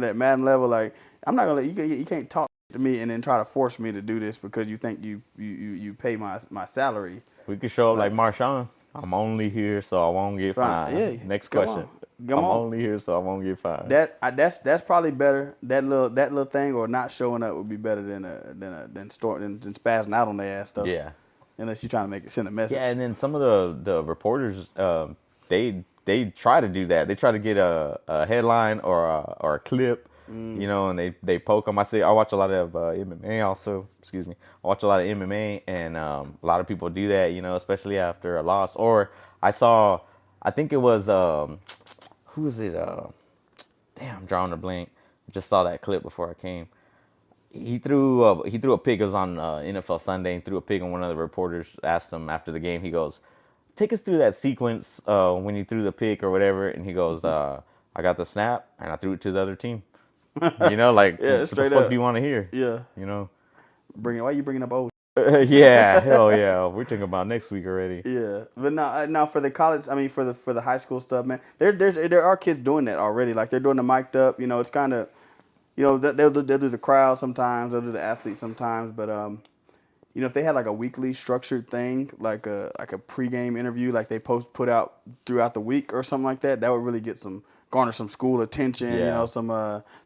at Madden level. Like I'm not gonna let you can't talk to me and then try to force me to do this because you think you pay my salary. We could show up like Like Marshawn. I'm only here so I won't get fine, yeah, fined. Next come question. on, come I'm on. only here so I won't get fined. That's probably better. That little thing or not showing up would be better than spazzing out on their ass though. Yeah. Unless you're trying to send a Yeah, message. and then some of the reporters, they try to do that. They try to get a headline or a clip, and they poke them. I watch a lot of MMA also. Excuse me. I watch a lot of MMA, and a lot of people do that. Especially after a loss. Or I think it was who was it? Damn, I'm drawing a blank. Just saw that clip before I came. He threw a pick. It was on NFL Sunday. And threw a pick, and one of the reporters asked him after the game. He goes, "Take us through that sequence when you threw the pick or whatever." And he goes, "I got the snap and I threw it to the other team." Like Yeah, what the straight fuck do up. you want to hear? Yeah. You know? Why you bringing up old? Yeah, hell yeah. We're thinking about next week already. Yeah, but now for the college, I mean for the high school stuff, man. There are kids doing that already. Like they're doing the mic'd up. It's kind of, they'll do the crowd sometimes. They'll do the athlete sometimes. But if they had like a weekly structured thing, like a pregame interview, like they put out throughout the week or something like that, that would really garner some school attention. Yeah, Some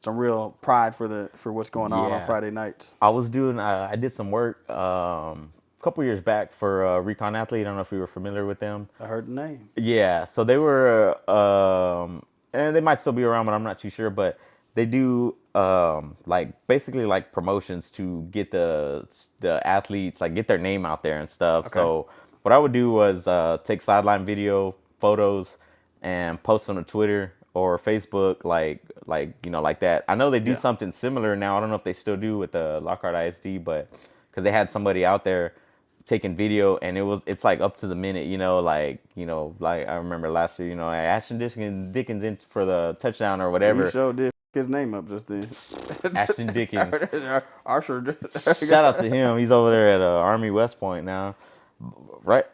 real pride for what's going on yeah. Friday nights. I did some work a couple years back for Recon Athlete. I don't know if you were familiar with them. I heard the name. Yeah, so they were, and they might still be around, but I'm not too sure. But they do like basically like promotions to get the athletes, like get their name out there and stuff. Okay. So what I would do was take sideline video photos and post them to Twitter or Facebook, like like that. I know they do Yeah. something similar now. I don't know if they still do with the Lockhart ISD, but because they had somebody out there taking video, and it's like up to the minute, like I remember last year, Ashton Dickens in for the touchdown or You whatever. showed his name up just then. Ashton Dickens. Archer. Shout out to him. He's over there at Army West Point now, right?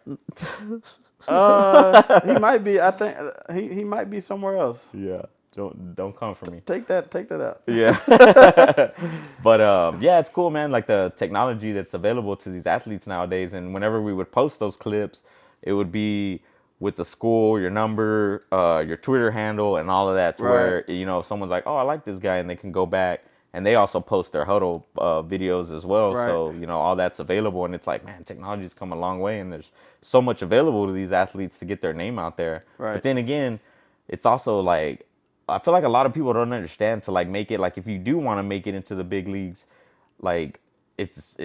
He might be. I think he might be somewhere else. Yeah. Don't come for me. Take that out. Yeah. But yeah, it's cool, man. Like the technology that's available to these athletes nowadays, and whenever we would post those clips, it would be with the school, your number, your Twitter handle, and all of that. To Right. where if someone's like, "Oh, I like this guy," and they can go back, and they also post their huddle videos as well. Right. So all that's available, and it's like, man, technology's come a long way, and there's so much available to these athletes to get their name out there. Right. But then again, it's also like I feel like a lot of people don't understand to like make it like if you do want to make it into the big leagues, like it's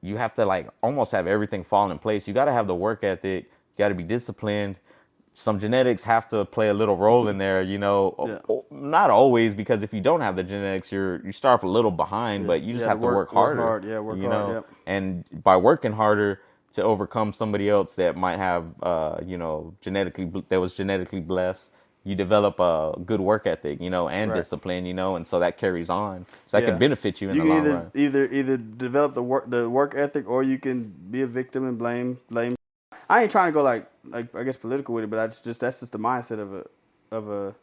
you have to like almost have everything fall in place. You got to have the work ethic. You got to be disciplined. Some genetics have to play a little role in there, Yeah. not always, because if you don't have the genetics, you start off a little behind, Yeah. but you just Yeah, have to work harder. Work hard. Yeah, work hard. Yep. And by working harder to overcome somebody else that might have, that was genetically blessed, you develop a good work ethic, and Right. discipline, and so that carries on. So that Yeah. can benefit you in You the can long run. either develop the work ethic, or you can be a victim and blame. I ain't trying to go like I guess political with it, but that's just the mindset of a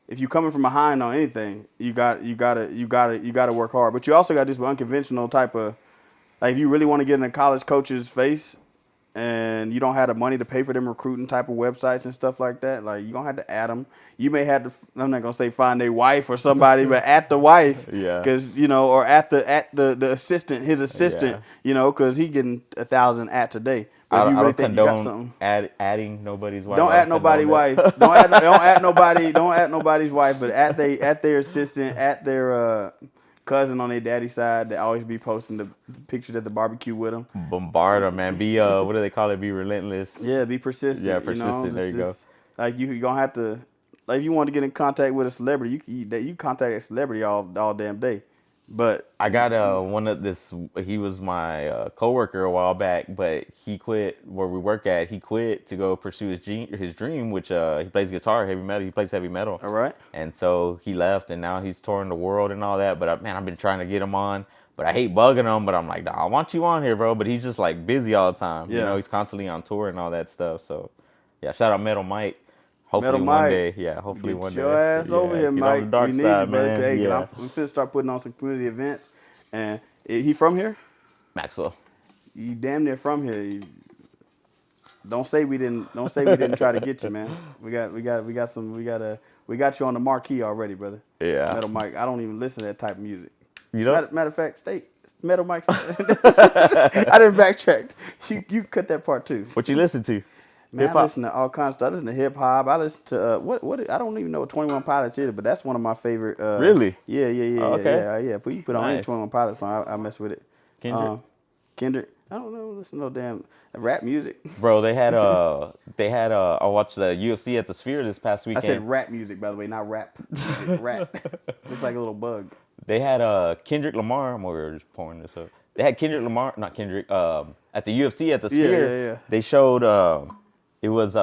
if you're coming from behind on anything, you gotta work hard. But you also got this unconventional type of like if you really want to get in a college coach's face and you don't have the money to pay for them recruiting type of websites and stuff like that, like you're gonna have to add them. You may have to. I'm not gonna say find a wife or somebody, but at the wife, Yeah. because or at the assistant, his assistant, Yeah. Because he getting 1,000 at today. But if you I really don't think you got condone something, adding nobody's wife. don't I add don't nobody condone wife. that. Don't add nobody's wife. But at their assistant, at their cousin on their daddy's side that always be posting the pictures at the barbecue with them. Bombard them, man. Be what do they call it? Be relentless. Yeah, be persistent. Yeah, persistent. There you go. Like you're gonna have to, like if you want to get in contact with a celebrity, you contact a celebrity all damn day. But I got one of this. He was my coworker a while back, but he quit where we work at. He quit to go pursue his dream, which he plays guitar, heavy metal. He plays heavy metal. all right, And so he left, and now he's touring the world and all that. But man, I've been trying to get him on, but I hate bugging him. But I'm like, nah, I want you on here, bro. But he's just like busy all the time. Yeah. He's constantly on tour and all that stuff. So yeah, shout out Metal Mike. Hopefully Metal one Mike. day, yeah. Hopefully Get one day. your ass over here, get Mike. on the dark We need side, you, brother. man. Hey, Yeah. we finna start putting on some community events. And he from here? Maxwell. You damn near from here. Don't say we didn't try to get you, man. We got you on the marquee already, brother. Yeah. Metal Mike. I don't even listen to that type of music. You know? Matter of fact, Metal Mike. I didn't backtrack. You cut that part too. What you listen to? Man, Hip-hop? I listen to all kinds of stuff. I listen to hip hop. I listen to what I don't even know what 21 Pilots is, but that's one of my favorite. Really? Yeah. Oh, okay. Yeah. But you put on any Nice. 21 Pilots song, I mess with it. Kendrick? Kendrick. I don't know. Listen to no damn rap music. Bro, they had I watched the UFC at the Sphere this past I weekend. said rap music, by the way, not rap. Music, rap. Looks like a little bug. They had Kendrick Lamar. I'm over here just pouring this up. They had Kendrick Lamar, not Kendrick, at the UFC at the Sphere. Yeah. They showed it was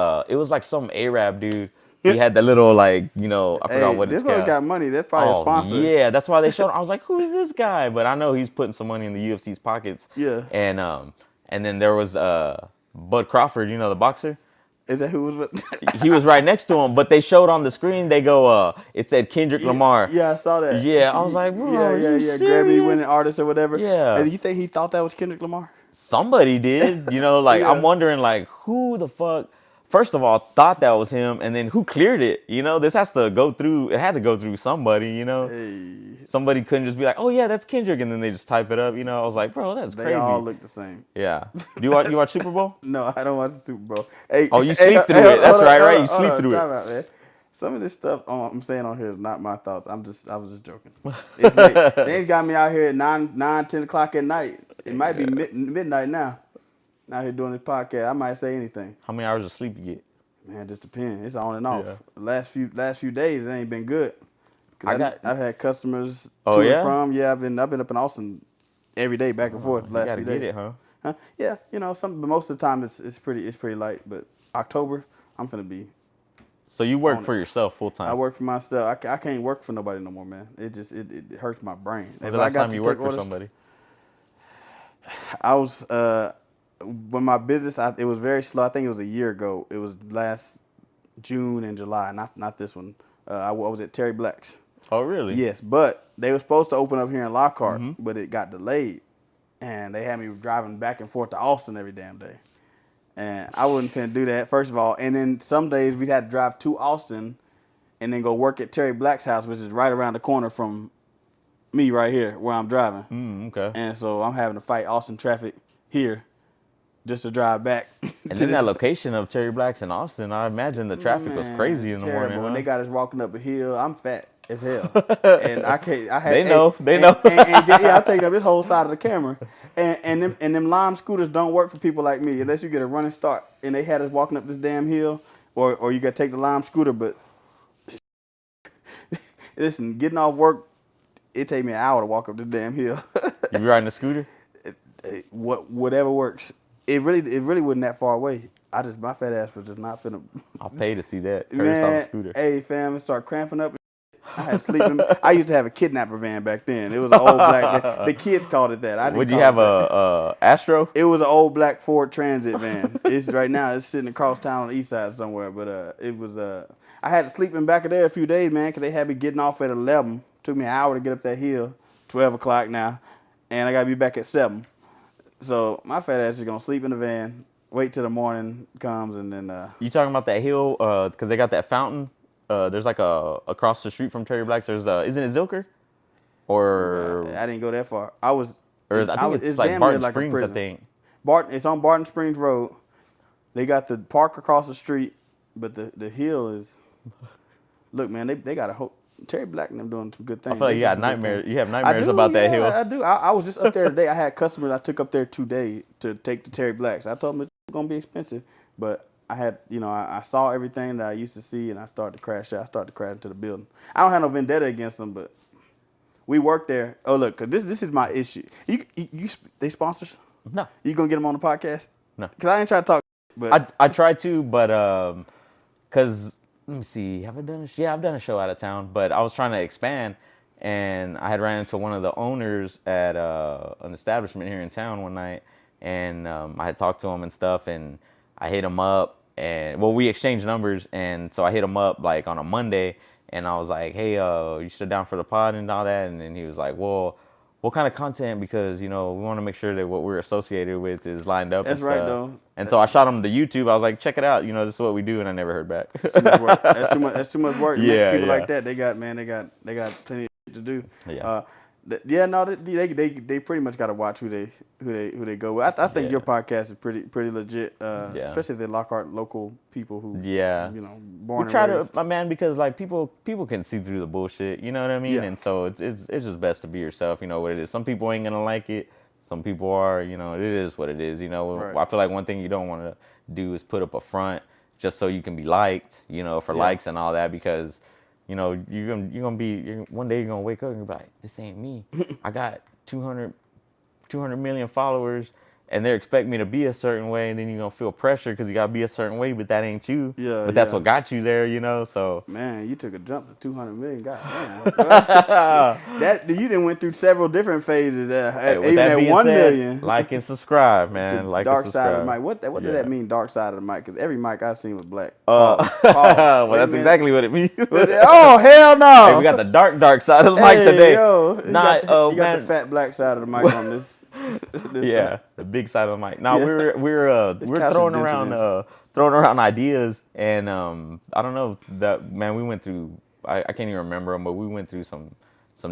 like some Arab dude. He had the little like, I forgot what it's this one called. got money. That's probably a sponsor. Yeah, that's why they showed. I was like, who is this guy? But I know he's putting some money in the UFC's pockets. Yeah. And then there was Bud Crawford, the boxer. Is that who was with? He was right next to him, but they showed on the screen. They go, it said Kendrick Lamar. Yeah, I saw that. Yeah, I was like, bro, yeah. you Grammy winning serious? artist or whatever. Yeah. And you think he thought that was Kendrick Lamar? Somebody did, like Yeah. I'm wondering, like, who the fuck? First of all, thought that was him, and then who cleared it? This has to go through. It had to go through somebody, Hey, Somebody couldn't just be like, oh yeah, that's Kendrick, and then they just type it up. I was like, bro, that's they crazy. all look the same. Yeah. Do you watch Super Bowl? No, I don't watch the Super Bowl. Hey, Oh, you sleep through it. That's right. You sleep through it. Time out, man. Some of this stuff I'm saying on here is not my thoughts. I was just joking. It's late. James got me out here at 10 o'clock at night. It might be midnight now. Out here doing this podcast. I might say anything. How many hours of sleep you get? Man, it just depends. It's on and off. Yeah. The last few days, it ain't been good. I Cause got. I've had customers Oh to and yeah. from. Yeah, I've been up in Austin every day, back and Oh, forth. The you last gotta few get days. it, huh? Huh? Yeah, but most of the time it's pretty light. But October, I'm finna be So you work on it. for yourself full I time. work for myself. I can't work for nobody no more, man. It hurts my brain. When's If the I last got time to you take worked for orders, somebody? I was when my business. It was very slow. I think it was a year ago. It was last June and July. Not this one. I was at Terry Black's. Oh really? Yes, but they were supposed to open up here in Lockhart, Mm-hmm. but it got delayed, and they had me driving back and forth to Austin every damn day. And I wouldn't finna do that, first of all. And then some days we'd have to drive to Austin and then go work at Terry Black's house, which is right around the corner from me right here where I'm driving. Okay. And so I'm having to fight Austin traffic here just to drive back And to then this. that location of Cherry Blacks in Austin, I imagine the traffic was crazy Man, in the morning, terrible. And they huh? got us walking up a hill. I'm fat as hell. And I can't, I had, They hey, know. They know. yeah, I take up this whole side of the camera. And them lime scooters don't work for people like me unless you get a running start. And they had us walking up this damn hill, or you got to take the lime scooter. But listen, getting off work, it take me an hour to walk up this damn hill. You be riding a scooter? Whatever works. It really wasn't that far away. My fat ass was just not finna. I'll pay to see that. Curtis on a Man, scooter. hey fam, it started cramping up. I had sleeping. I used to have a kidnapper van back then. It was an old black van. The kids called it that. I didn't Would you call have it that. a Astro? It was an old black Ford Transit van. It's right now. It's sitting across town on the east side somewhere. But it was. I had to sleep in back of there a few days, man, because they had me getting off at 11. Took me an hour to get up that hill. 12 o'clock now, and I gotta be back at 7. So my fat ass is gonna sleep in the van. Wait till the morning comes, and then. You talking about that hill? Because they got that fountain. There's like a across the street from Terry Blacks. There's isn't it Zilker? Or I didn't go that far. I was. I think it's It's like damn near Barton like a Springs. I prison. think. It's on Barton Springs Road. They got the park across the street, but the hill is. Look, man, they got a whole. Terry Black and them doing some good I things. feel like They you do got some good nightmares. things. You have I nightmares do, about that yeah, hill. I do. I was just up there today. I had customers I took up there today to take to Terry Black's. I told them it's gonna be expensive, but I had, I saw everything that I used to see, and I started to crash out. I started to crash into the building. I don't have no vendetta against them, but we work there. Oh look, 'cause this is my issue. They sponsors? No, You gonna get them on the podcast? no. Cause I ain't trying to talk, but I try to, but cause let me see, have I done a yeah, I've done a show out of town, but I was trying to expand, and I had ran into one of the owners at an establishment here in town one night, and I had talked to him and stuff, and I hit him up, and well, we exchanged numbers, and so I hit him up like on a Monday, and I was like, hey, you still down for the pod and all that, and then he was like, well, what kind of content? Because we want to make sure that what we're associated with is lined up and that's right stuff. though. And so I shot him to YouTube. I was like, check it out. This is what we do, and I never heard back. It's too much work. That's too much. That's too much work. Man, Yeah, people like yeah, that, they got man, they got plenty of shit to do. yeah, Uh, yeah, no, they pretty much got to watch who they go with. I think yeah, your podcast is pretty legit, yeah, especially the Lockhart local people who yeah. We born and try to, raised. my man, because like people can see through the bullshit. You know what I mean? Yeah, And so it's just best to be yourself. You know what it is. Some people ain't gonna like it. Some people are. It is what it is. right. I feel like one thing you don't want to do is put up a front just so you can be liked. For Yeah, likes and all that because. One day you're gonna wake up and you're like, this ain't me. I got 200 million followers, and they expect me to be a certain way, and then you're gonna feel pressure because you gotta be a certain way, but that ain't you. yeah, But that's yeah. what got you there, so. Man, you took a jump to 200 million. God damn, bro. Shit. That you didn't went through several different phases. Hey, with Even that at being 1 said, million. like and subscribe, To man. Like and dark side of the subscribe. mic. What does that Yeah. mean, dark side of the mic? Because every mic I seen was black. Uh, Pause. Pause. well, Wait a that's minute. exactly what it means. Oh hell Hey, we no! got the dark side of the mic Hey today. yo, Nah, you got the man. fat black side of the mic on this. This Yeah, the big side of the mic. Now yeah. It's we're couch sensitive. throwing around ideas, and I don't know that man. We went through I can't even remember them, but we went through some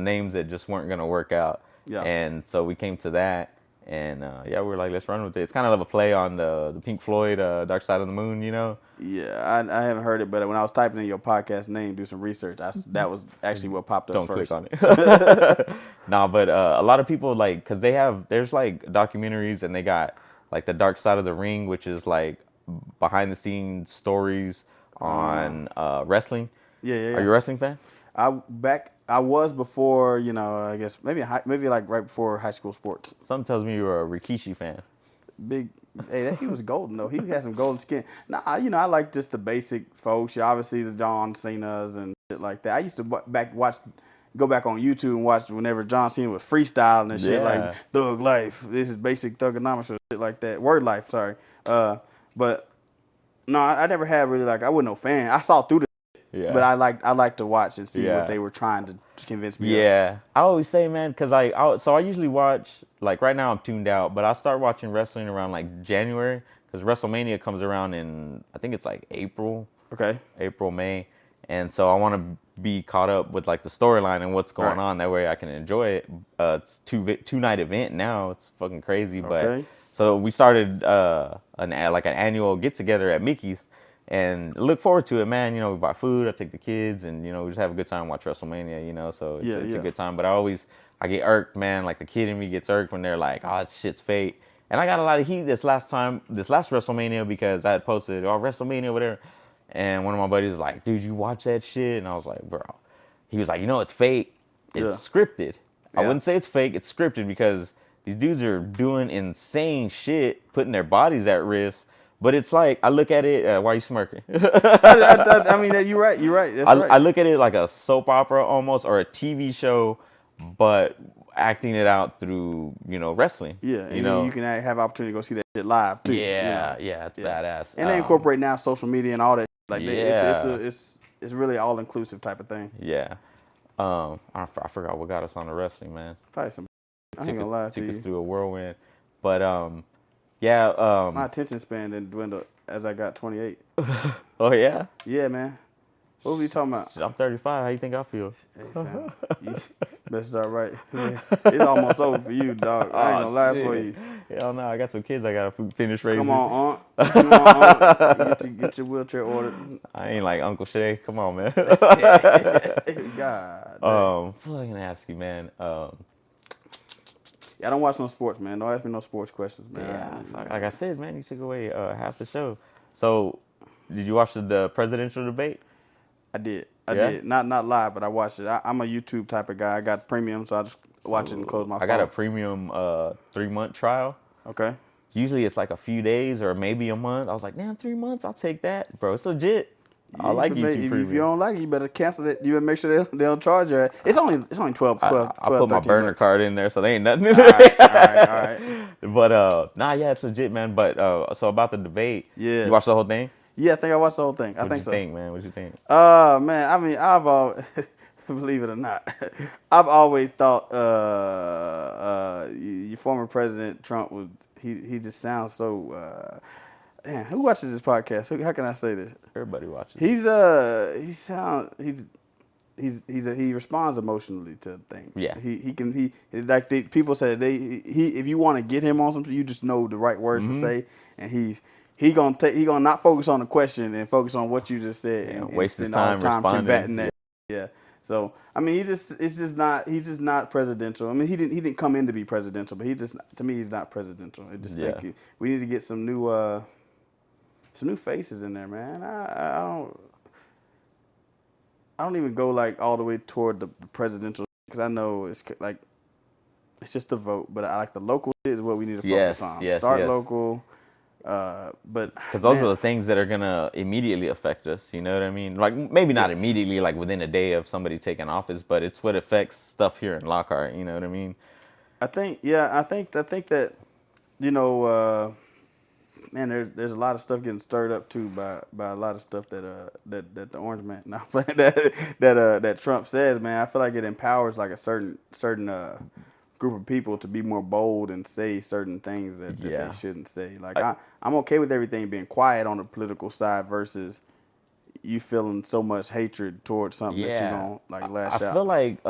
names that just weren't gonna work out, Yeah. and so we came to that, and yeah, we were like, let's run with it. It's kind of a play on the Pink Floyd Dark Side of the Moon. Yeah, I haven't heard it, but when I was typing in your podcast name, do some research. That was actually what popped up Don't click first. on it. Nah, but a lot of people like because there's like documentaries and they got like the Dark Side of the Ring, which is like behind the scenes stories on wrestling. Yeah, yeah, Are yeah. you a wrestling fan? I was before, I guess maybe like right before high school sports. Something tells me you're a Rikishi fan. Big, hey, he was golden though. He had some golden skin. Nah, I like just the basic folks. Obviously the John Cena's and shit like that. I used to go back on YouTube and watch whenever John Cena was freestyling and shit like Yeah, Thug Life. This is basic thugonomics or shit like that. Word Life, sorry. But no, I never had really like I wasn't no fan. I saw through the, but yeah. I like to watch and see what Yeah. they were trying to convince me of. Yeah. I always say, man, because so I usually watch, like right now I'm tuned out, but I start watching wrestling around like January because WrestleMania comes around in, I think it's like Okay, April, May. And so I want to be caught up with like the storyline and what's all going right, on. That way I can enjoy it. It's two night event now. It's fucking crazy. But okay, so we started like an annual get together at Mickey's and look forward to it, man. We buy food. I take the kids and we just have a good time, watch WrestleMania. So yeah, it's a yeah, good time. But I get irked, man. Like the kid in me gets irked when they're like, oh, this shit's fake. And I got a lot of heat this last WrestleMania because I had posted, oh, WrestleMania, whatever. And one of my buddies was like, dude, you watch that shit? And I was like, bro. He was like, it's fake. It's yeah, scripted. I yeah. wouldn't say it's fake. It's scripted because these dudes are doing insane shit, putting their bodies at risk. But it's like, I look at it, why are you smirking? I mean, you're right. You're right. That's I right. look at it like a soap opera almost or a TV show, but acting it out through, wrestling. Yeah, and then you can have opportunity to go see that shit live too. Yeah, yeah, it's Yeah, badass. and they incorporate now social media and all that. Like Yeah, it's really all inclusive type of thing. yeah. I forgot what got us on the wrestling, man. Probably some. I ain't Took gonna us lie to took us you. through a whirlwind, but yeah. My attention span didn't dwindle as I got 28. Oh yeah. Yeah, man. What were you talking about? Shit, I'm 35. How you think I feel? Hey, fam, you better start right. It's almost over for you, dog. I ain't Oh gonna lie for shit. you. Hell no, I got some kids I gotta finish Come raising. on, aunt. Come on, aunt. Get your wheelchair ordered. I ain't like Uncle Shay. Come on, man. God dang. What was I gonna ask you, man? Yeah, I don't watch no sports, man. Don't ask me no sports questions, Yeah, man. fuck, like I said, man, you took away half the show. So, did you watch the presidential debate? I did. I Yeah. did. Not live, but I watched it. I'm a YouTube type of guy. I got premium, so I just watch it and close my I got a phone. premium 3-month trial. Okay. Usually it's like a few days or maybe a month. I was like, damn, 3 months, I'll take that, bro. It's legit. Yeah, I like YouTube if you Premium. don't like it, you better cancel it. You better make sure they don't charge you. It's only 12, I put my 13 burner bucks. card in there, so they ain't nothing. All right, all right, all right. But nah, yeah, it's legit, man. But so about the debate, you watched the Yes. whole thing? Yeah, I think I watched the whole thing. I What'd think you so. think, man? What'd you think? Man, I mean, I've all believe it or not, I've always thought your former president Trump was he just sounds so. Man, who watches this podcast? How can I say this? Everybody watches it. He responds emotionally to things. Yeah. He like people say if you want to get him on something, you just know the right words to Mm-hmm. say, and he gonna not focus on the question and focus on what you just said, Yeah, and waste his spend all his time time combating responding. that. Yeah. So I mean, he's just not presidential. I mean, he didn't come in to be presidential, but to me he's not presidential. I just Yeah. think we need to get some new faces in there, man. I don't even go like all the way toward the presidential because I know it's like it's just a vote, but I like the local shit is what we need to focus Yes, on. yes, Start yes. local, but Because those are the things that are gonna immediately affect us. You know what I mean? Like maybe not yes, immediately, like within a day of somebody taking office, but it's what affects stuff here in Lockhart. You know what I mean? I think that you know, man, there's a lot of stuff getting stirred up too by a lot of stuff that the orange man that Trump says, man. I feel like it empowers like a certain group of people to be more bold and say certain things that they Yeah. shouldn't say. Like I, I'm okay with everything being quiet on the political side versus you feeling so much hatred towards something that you yeah. don't like I lash feel out. like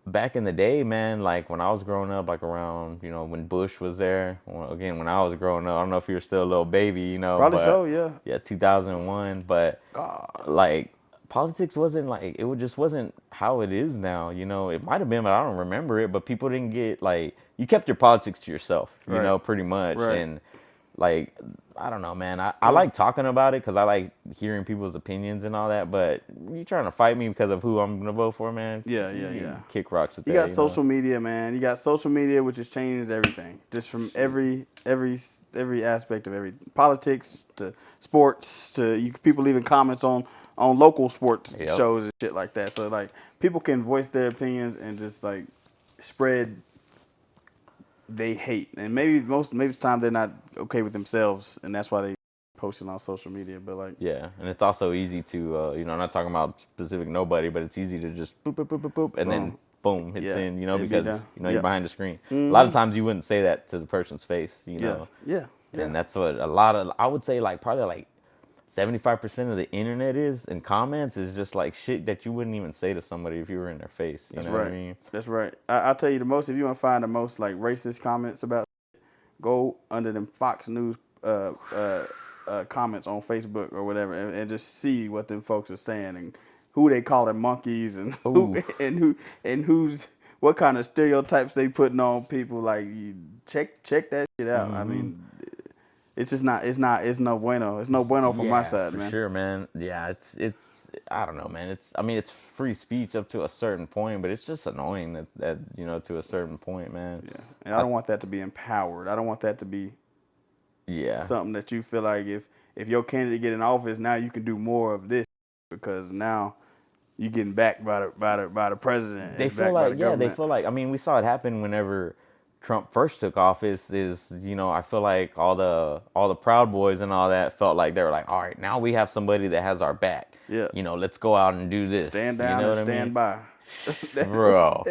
back in the day, man, like when I was growing up, like around, when Bush was there, again, when I was growing up, I don't know if you were still a little baby, Probably so, but yeah. yeah, 2001, but God. like politics wasn't like, just wasn't how it is now, it might have been, but I don't remember it, but people didn't get like, you kept your politics to yourself, Right. pretty much. Right. And like I don't know, man. I like talking about it because I like hearing people's opinions and all that. But you trying to fight me because of who I'm gonna vote for, man? Yeah, You yeah, yeah. can kick rocks with You that, got you know? social media, man. You got social media, which has changed everything, just from every aspect of every politics to sports to people leaving comments on local sports Yep. shows and shit like that. So like people can voice their opinions and just like spread they hate, and maybe it's time they're not okay with themselves, and that's why they posting on social media. But like, Yeah, and it's also easy to, I'm not talking about specific nobody, but it's easy to just boop, boop, boop, boop, boop, and then boom, boom, hits yeah, in, it'd be because, done. you're Yep. behind the screen. A lot of Mm-hmm. times you wouldn't say that to the person's face, Yes. Yeah. Yeah. and that's what a lot of, I would say like probably like 75% of the internet is, and comments is just like shit that you wouldn't even say to somebody if you were in their face. You That's know what I right. mean? That's right. I'll tell you the most. If you want to find the most like racist comments about, go under them Fox News comments on Facebook or whatever, and just see what them folks are saying and who they calling monkeys and who Ooh. and who's what kind of stereotypes they putting on people. Like you check that shit out. I Mm-hmm. mean, it's just not. It's no bueno. It's no bueno from my Yeah, side, for man. sure, man. Yeah, it's I don't know, man. I mean, it's free speech up to a certain point, but it's just annoying that to a certain point, man. Yeah, and I I don't want that to be empowered. I don't want that to be yeah. something that you feel like if your candidate get in office, now you can do more of this because now you getting backed by the president They and feel backed by like, the yeah, they government. feel like, I mean, we saw it happen whenever Trump first took office. I feel like all the Proud Boys and all that felt like they were like, all right, now we have somebody that has our back. Yeah, Let's go out and do this. stand You down know and what I mean? stand by. Bro.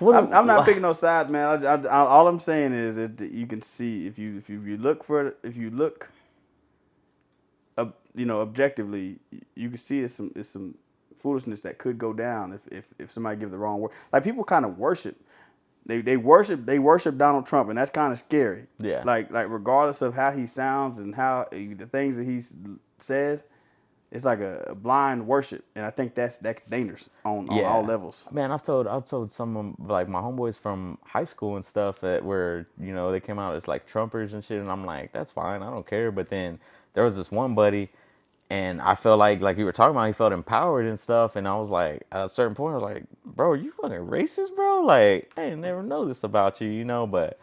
I'm not What picking no sides, man. All I'm saying is that you can see if you look for if you look objectively, you can see it's some foolishness that could go down if somebody give the wrong word. Like people kind of worship. They worship Donald Trump, and that's kind of scary. yeah. Like regardless of how he sounds and how the things that he says, it's like a blind worship, and I think that's dangerous on all Yeah, levels. man, I've told some of like my homeboys from high school and stuff that where they came out as like Trumpers and shit, and I'm like, that's fine, I don't care. But then there was this one buddy, and I felt like you were talking about, he felt empowered and stuff, and I was like, at a certain point, I was like, bro, are you fucking racist, bro? Like, I didn't never know this about you, but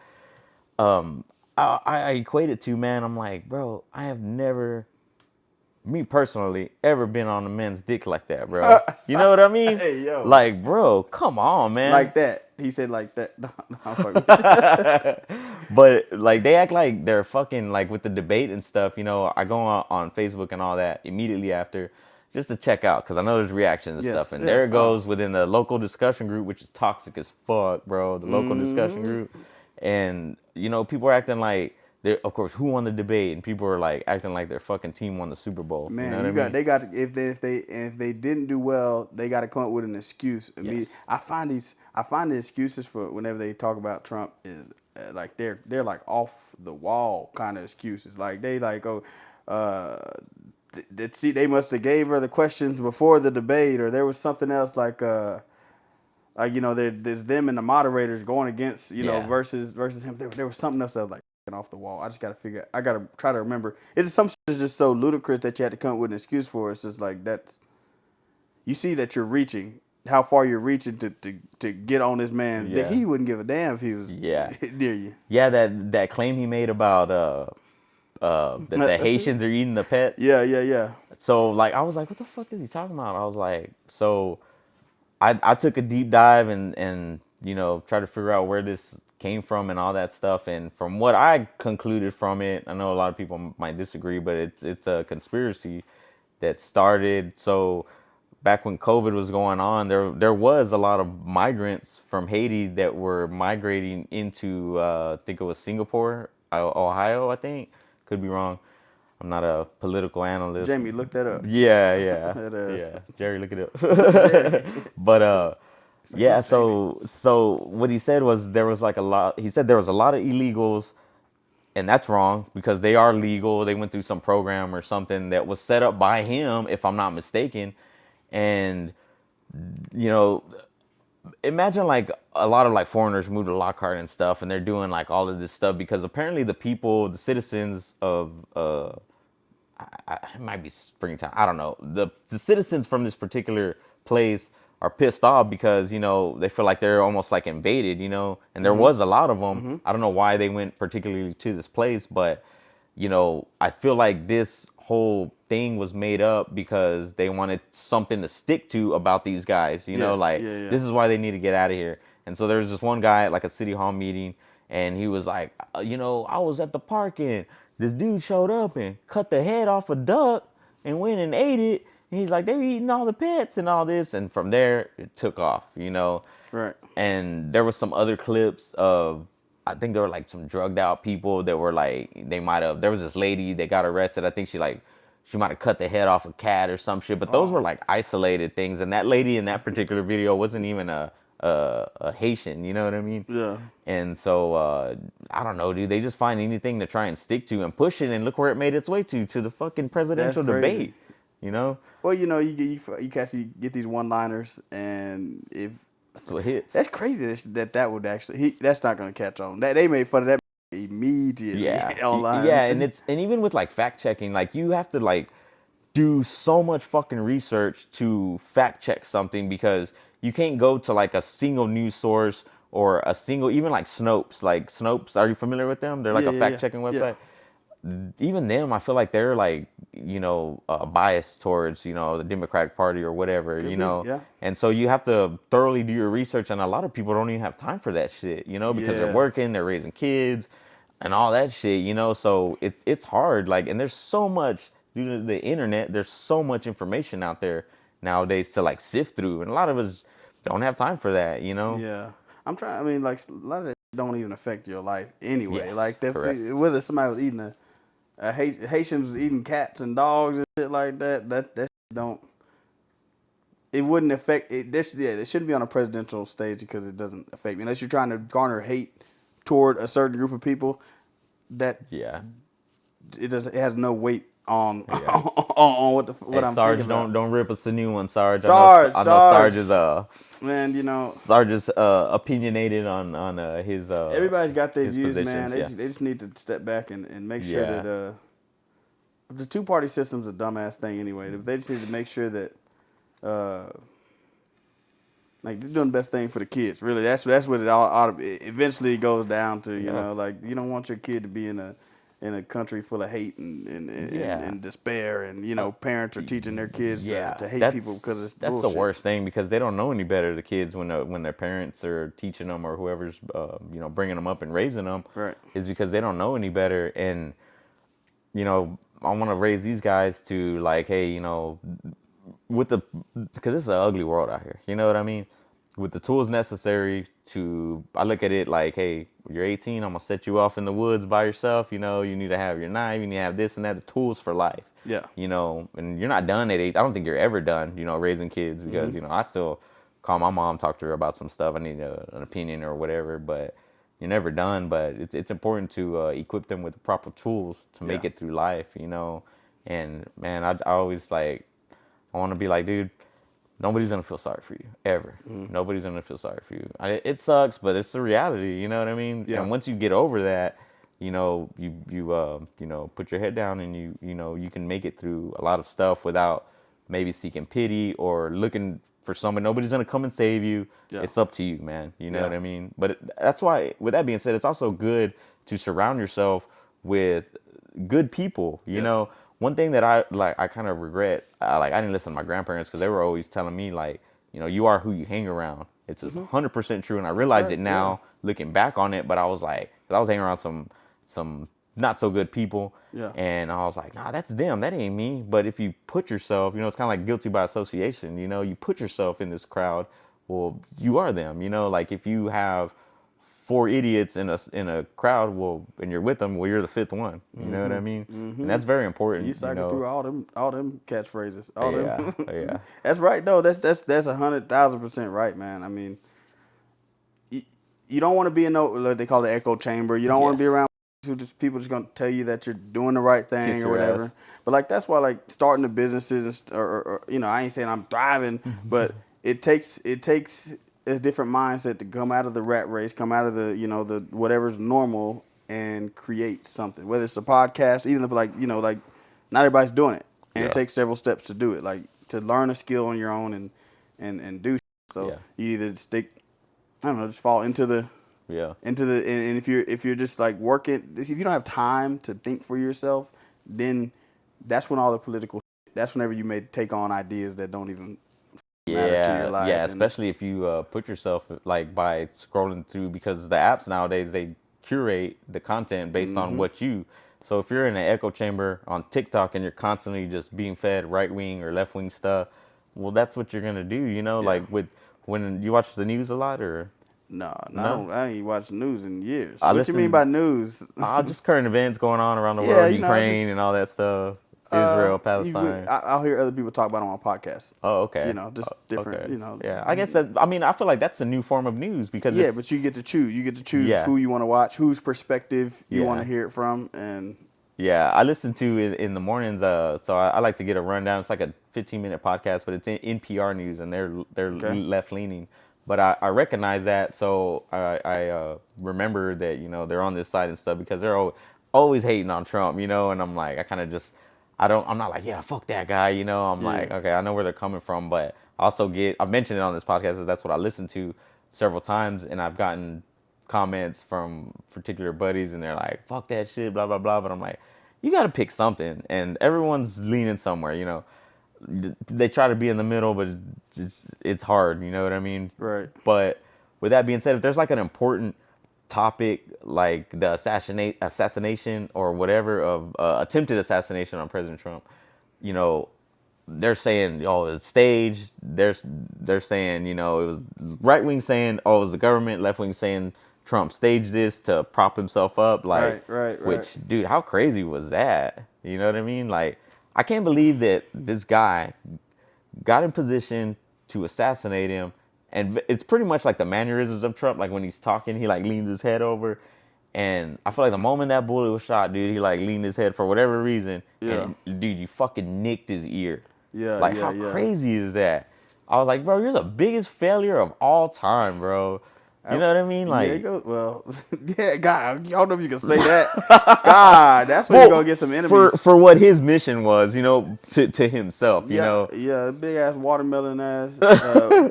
I equate it to, man, I'm like, bro, I have never, me personally, ever been on a man's dick like that, bro. You know what I mean? Hey yo, Like, bro, come on, man. like that. He said like that. No, no, I'm fucking with you. But like they act like they're fucking like with the debate and stuff. I go on Facebook and all that immediately after just to check out because I know there's reactions and stuff. Yes, And there yes. it goes within the local discussion group, which is toxic as fuck, bro. The local discussion Mm-hmm. group, and people are acting like they, of course, who won the debate, and people are like acting like their fucking team won the Super Bowl. You know Man, what I mean? they got if they didn't do well, they got to come up with an excuse. Yes. I find the excuses for whenever they talk about Trump is like they're like off the wall kind of excuses. Like they like uh, see they must have gave her the questions before the debate, or there was something else like there's them and the moderators going against Yeah. versus him. There was something else that was like off the wall. I just gotta figure. I gotta try to remember. It's just some shit is just so ludicrous that you had to come up with an excuse for. It's just like that's you see that you're reaching how far you're reaching to get on this man that Yeah. he wouldn't give a damn if he was Yeah. near you. Yeah. That claim he made about that the Haitians are eating the pets. Yeah, yeah, yeah. So like I was like, what the fuck is he talking about? I was like, so I took a deep dive and tried to figure out where this came from and all that stuff. And from what I concluded from it, I know a lot of people might disagree, but it's a conspiracy that started. So back when COVID was going on, there was a lot of migrants from Haiti that were migrating into I think it was Singapore, Ohio. I think, could be wrong. I'm not a political analyst. Jamie, look that up. Yeah, yeah, That is yeah. Jerry, look it Jerry. up. But It's like, yeah. who's Jamie? So what he said was there was like a lot. He said there was a lot of illegals, and that's wrong because they are legal. They went through some program or something that was set up by him, if I'm not mistaken, and you know imagine like a lot of like foreigners move to Lockhart and stuff, and they're doing like all of this stuff because apparently the people, the citizens of it might be springtime. I don't know. The citizens from this particular place are pissed off because they feel like they're almost like invaded. And there was a lot of them. I don't know why they went particularly to this place, but I feel like this whole thing was made up because they wanted something to stick to about these guys. Yeah, Like yeah, yeah. this is why they need to get out of here. And so there was this one guy at like a city hall meeting, and he was like, I was at the park and this dude showed up and cut the head off a duck and went and ate it. And he's like, they're eating all the pets and all this. And from there, it took off. Right. And there was some other clips of, I think there were like some drugged out people that were like, there was this lady that got arrested. I think she might have cut the head off a cat or some shit. But those were Oh, like isolated things. And that lady in that particular video wasn't even a Haitian, you know what I mean? yeah. And so I don't know, dude. They just find anything to try and stick to and push it, and look where it made its way to the fucking That's presidential crazy. debate. You know, Well, you catch you get these one-liners, and if that's what hits. that's crazy that would actually that's not gonna catch on. That they made fun of that immediately Yeah, yeah, and online. even with like fact checking, like you have to like do so much fucking research to fact check something because you can't go to like a single news source or a single even like Snopes. Like Snopes, are you familiar with them? They're like Yeah, a yeah, fact yeah, checking yeah. website. Even them, I feel like they're like, biased towards, the Democratic Party or whatever, Could be, yeah, And so you have to thoroughly do your research. And a lot of people don't even have time for that shit, because they're yeah, working, they're raising kids and all that shit. So it's hard. Like, and there's so much due to the internet, there's so much information out there nowadays to like sift through. And a lot of us don't have time for that. yeah. I'm trying. I mean, like a lot of that don't even affect your life anyway. Yes, Like that, correct. whether somebody was eating Haitians was eating cats and dogs and shit like that. That don't. It wouldn't affect it. It shouldn't be on a presidential stage because it doesn't affect me unless you're trying to garner hate toward a certain group of people. That Yeah. it doesn't. It has no weight on Yeah. on Hey what I'm thinking Sarge, about. don't rip us a new one, Sarge. Sarge, I know Sarge Sarge, is man, opinionated on everybody's got their his views, man. positions. They Yeah. just, they just need to step back and make sure Yeah. that the two-party system's a dumbass thing anyway. They just need to make sure that uh, like they're doing the best thing for the kids. Really, that's what it all eventually goes down to. Yeah. Like you don't want your kid to be in a country full of hate Yeah. and despair, and Uh, parents are teaching their kids yeah. to hate people because That's it's the bullshit. worst thing because they don't know any better. The kids when their parents are teaching them or whoever's bringing them up and raising them Right. is because they don't know any better. And I want to raise these guys to like, hey, with the because it's an ugly world out here. You know what I mean? With the tools necessary to, I look at it like, hey, you're 18. I'm gonna set you off in the woods by yourself. You need to have your knife. You need to have this and that. The tools for life. Yeah. And you're not done at 8. I don't think you're ever done. Raising kids because I still call my mom, talk to her about some stuff. I need an opinion or whatever, but you're never done. But it's important to equip them with the proper tools to make Yeah. it through life. And man, I always like I want to be like, dude, nobody's gonna feel sorry for you ever. Nobody's gonna feel sorry for you. It sucks, but it's the reality. You know what I mean? Yeah. And once you get over that, put your head down and you can make it through a lot of stuff without maybe seeking pity or looking for someone. Nobody's gonna come and save you. Yeah. It's up to you, man. You know Yeah. what I mean? But that's why, with that being said, it's also good to surround yourself with good people. Yes. One thing that I kind of regret, I didn't listen to my grandparents because they were always telling me like, you are who you hang around. It's 100% true, and I That's realize right. it Yeah. now looking back on it. But I was like, 'cause I was hanging around some not so good people, Yeah. and I was like, nah, that's them, that ain't me. But if you put yourself, it's kind of like guilty by association. You put yourself in this crowd, well, you are them. Like if you have 4 idiots in a crowd, well, and you're with them, well, you're the fifth one. You know what I mean? And that's very You important. cycle through all them catchphrases, all them. Yeah, yeah, That's right though. That's 100,000% right, man. I mean, you, you don't want to be in no like they call it echo chamber. You don't want to be yes, around people just gonna tell you that you're doing the right thing kiss or your whatever. ass. But like that's why like starting the businesses or I ain't saying I'm thriving, but it takes it's different mindset to come out of the rat race, come out of the the whatever's normal and create something. Whether it's a podcast, even if like not everybody's doing it, and it Yeah. takes several steps to do it. Like to learn a skill on your own and do. So Yeah. you either stick, I don't know, just fall Yeah. into the and if you're just like working, if you don't have time to think for yourself, then that's when all the political. That's whenever you may take on ideas that don't even matter to your Yeah, yeah, life and especially if you put yourself like by scrolling through because the apps nowadays they curate the content based on what you. So if you're in an echo chamber on TikTok and you're constantly just being fed right wing or left wing stuff, well, that's what you're gonna do, you know. yeah. Like with when you watch the news a lot or No, no, I no, don't. I ain't watched news in years. I What you mean by listen. news? Just current events going on around the Yeah, world, I just Ukraine and all that stuff, Israel, Palestine. I'll hear other people talk about it on podcasts. Oh, okay. Just different. Okay. Yeah, I guess that. I mean, I feel like that's a new form of news because Yeah, it's but you get to choose. You get to choose yeah, who you want to watch, whose perspective you want to yeah, hear it from, and yeah. I listen to it in the mornings. So I like to get a rundown. It's like a 15-minute podcast, but it's in NPR news, and they're okay. left leaning. But I recognize that, so I remember that they're on this side and stuff because they're always hating on Trump, and I'm like I kind of just I'm not like yeah fuck that guy, I'm Yeah, like okay I know where they're coming from, but I also I've mentioned it on this podcast because that's what I listen to several times, and I've gotten comments from particular buddies, and they're like fuck that shit blah blah blah, but I'm like you got to pick something, and everyone's leaning somewhere, they try to be in the middle, but it's hard. You know what I mean? right. But with that being said, if there's like an important topic like the assassination or whatever of attempted assassination on President Trump, you know, they're saying, oh, it's staged. They're saying, it was right wing saying, oh, it was the government. Left wing saying Trump staged this to prop himself up. Like, Right, right, right. which, dude, how crazy was that? You know what I mean? Like, I can't believe that this guy got in position to assassinate him, and it's pretty much like the mannerisms of Trump. Like when he's talking, he like leans his head over, and I feel like the moment that bullet was shot, dude, he like leaned his head for whatever reason, Yeah, and dude, you fucking nicked his ear. yeah, Like yeah, how yeah. crazy is that? I was like, bro, you're the biggest failure of all time, bro. You know what I mean? Yeah, it Like, goes well. Yeah, God, I don't know if you can say that. God, that's when you're gonna well, get some for enemies. what his mission was, to himself, Yeah, yeah, big ass watermelon ass,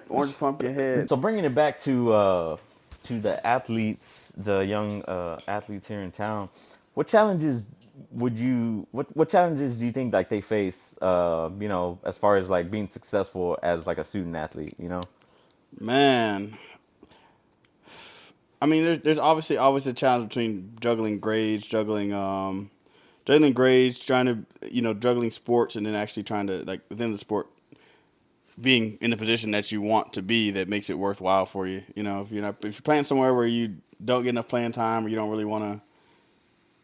orange pumpkin head. So bringing it back to the athletes, the young athletes here in town, what challenges what challenges do you think like they face as far as like being successful as like a student athlete, Man, I mean, there's obviously always a challenge between juggling grades, trying to juggling sports, and then actually trying to like within the sport being in the position that you want to be that makes it worthwhile for you. If you're playing somewhere where you don't get enough playing time or you don't really want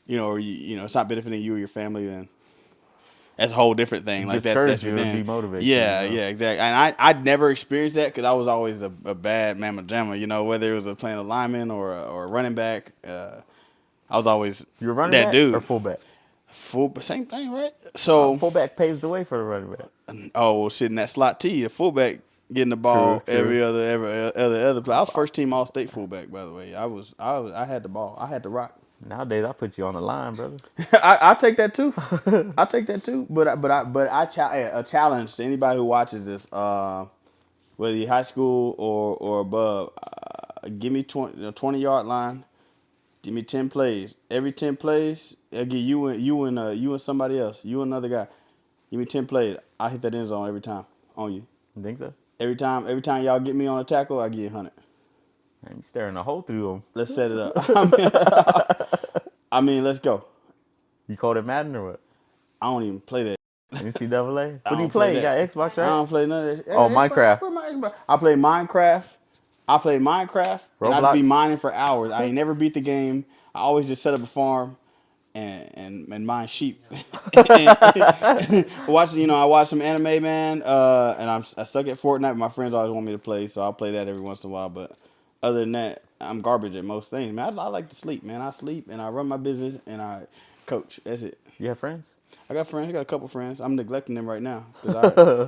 to, or it's not benefiting you or your family, then that's a whole different thing. Like Discourage that's you and within. demotivate you, Yeah, yeah, exactly. And I'd never experienced that because I was always a bad mamma jamma. Whether it was playing a lineman or a running back, I was always You're a running that back or dude. fullback? Full, same thing, right? So, Fullback paves the way for the running back. oh well, shit in that slot T, a fullback getting the True, ball true. every other play. I was first team All State fullback, by the way. I had the ball. I had the rock. Nowadays I put you on the line, brother. I take that too. I take that too. A challenge to anybody who watches this, whether you're high school or above. Give me 20 yard line. Give me 10 plays. Every 10 plays, I give you and somebody else, you and another guy. Give me 10 plays. I hit that end zone every time on you. You think so? Every time y'all get me on a tackle, I give you 100. Man, you staring a hole through them. Let's set it up. Let's go. You called it Madden or what? I don't even play that. NCAA? I What do you don't play play? You that. got Xbox, I right? don't play none of that. Oh, Minecraft. I play Minecraft. And I'd be Roblox? mining for hours. I ain't never beat the game. I always just set up a farm and mine sheep. I watch some anime, man. And I suck at Fortnite. My friends always want me to play, so I'll play that every once in a while. But other than that, I'm garbage at most things, man. I like to sleep, man. I sleep and I run my business and I coach. That's it. You have friends? I got friends. I got a couple friends. I'm neglecting them right now because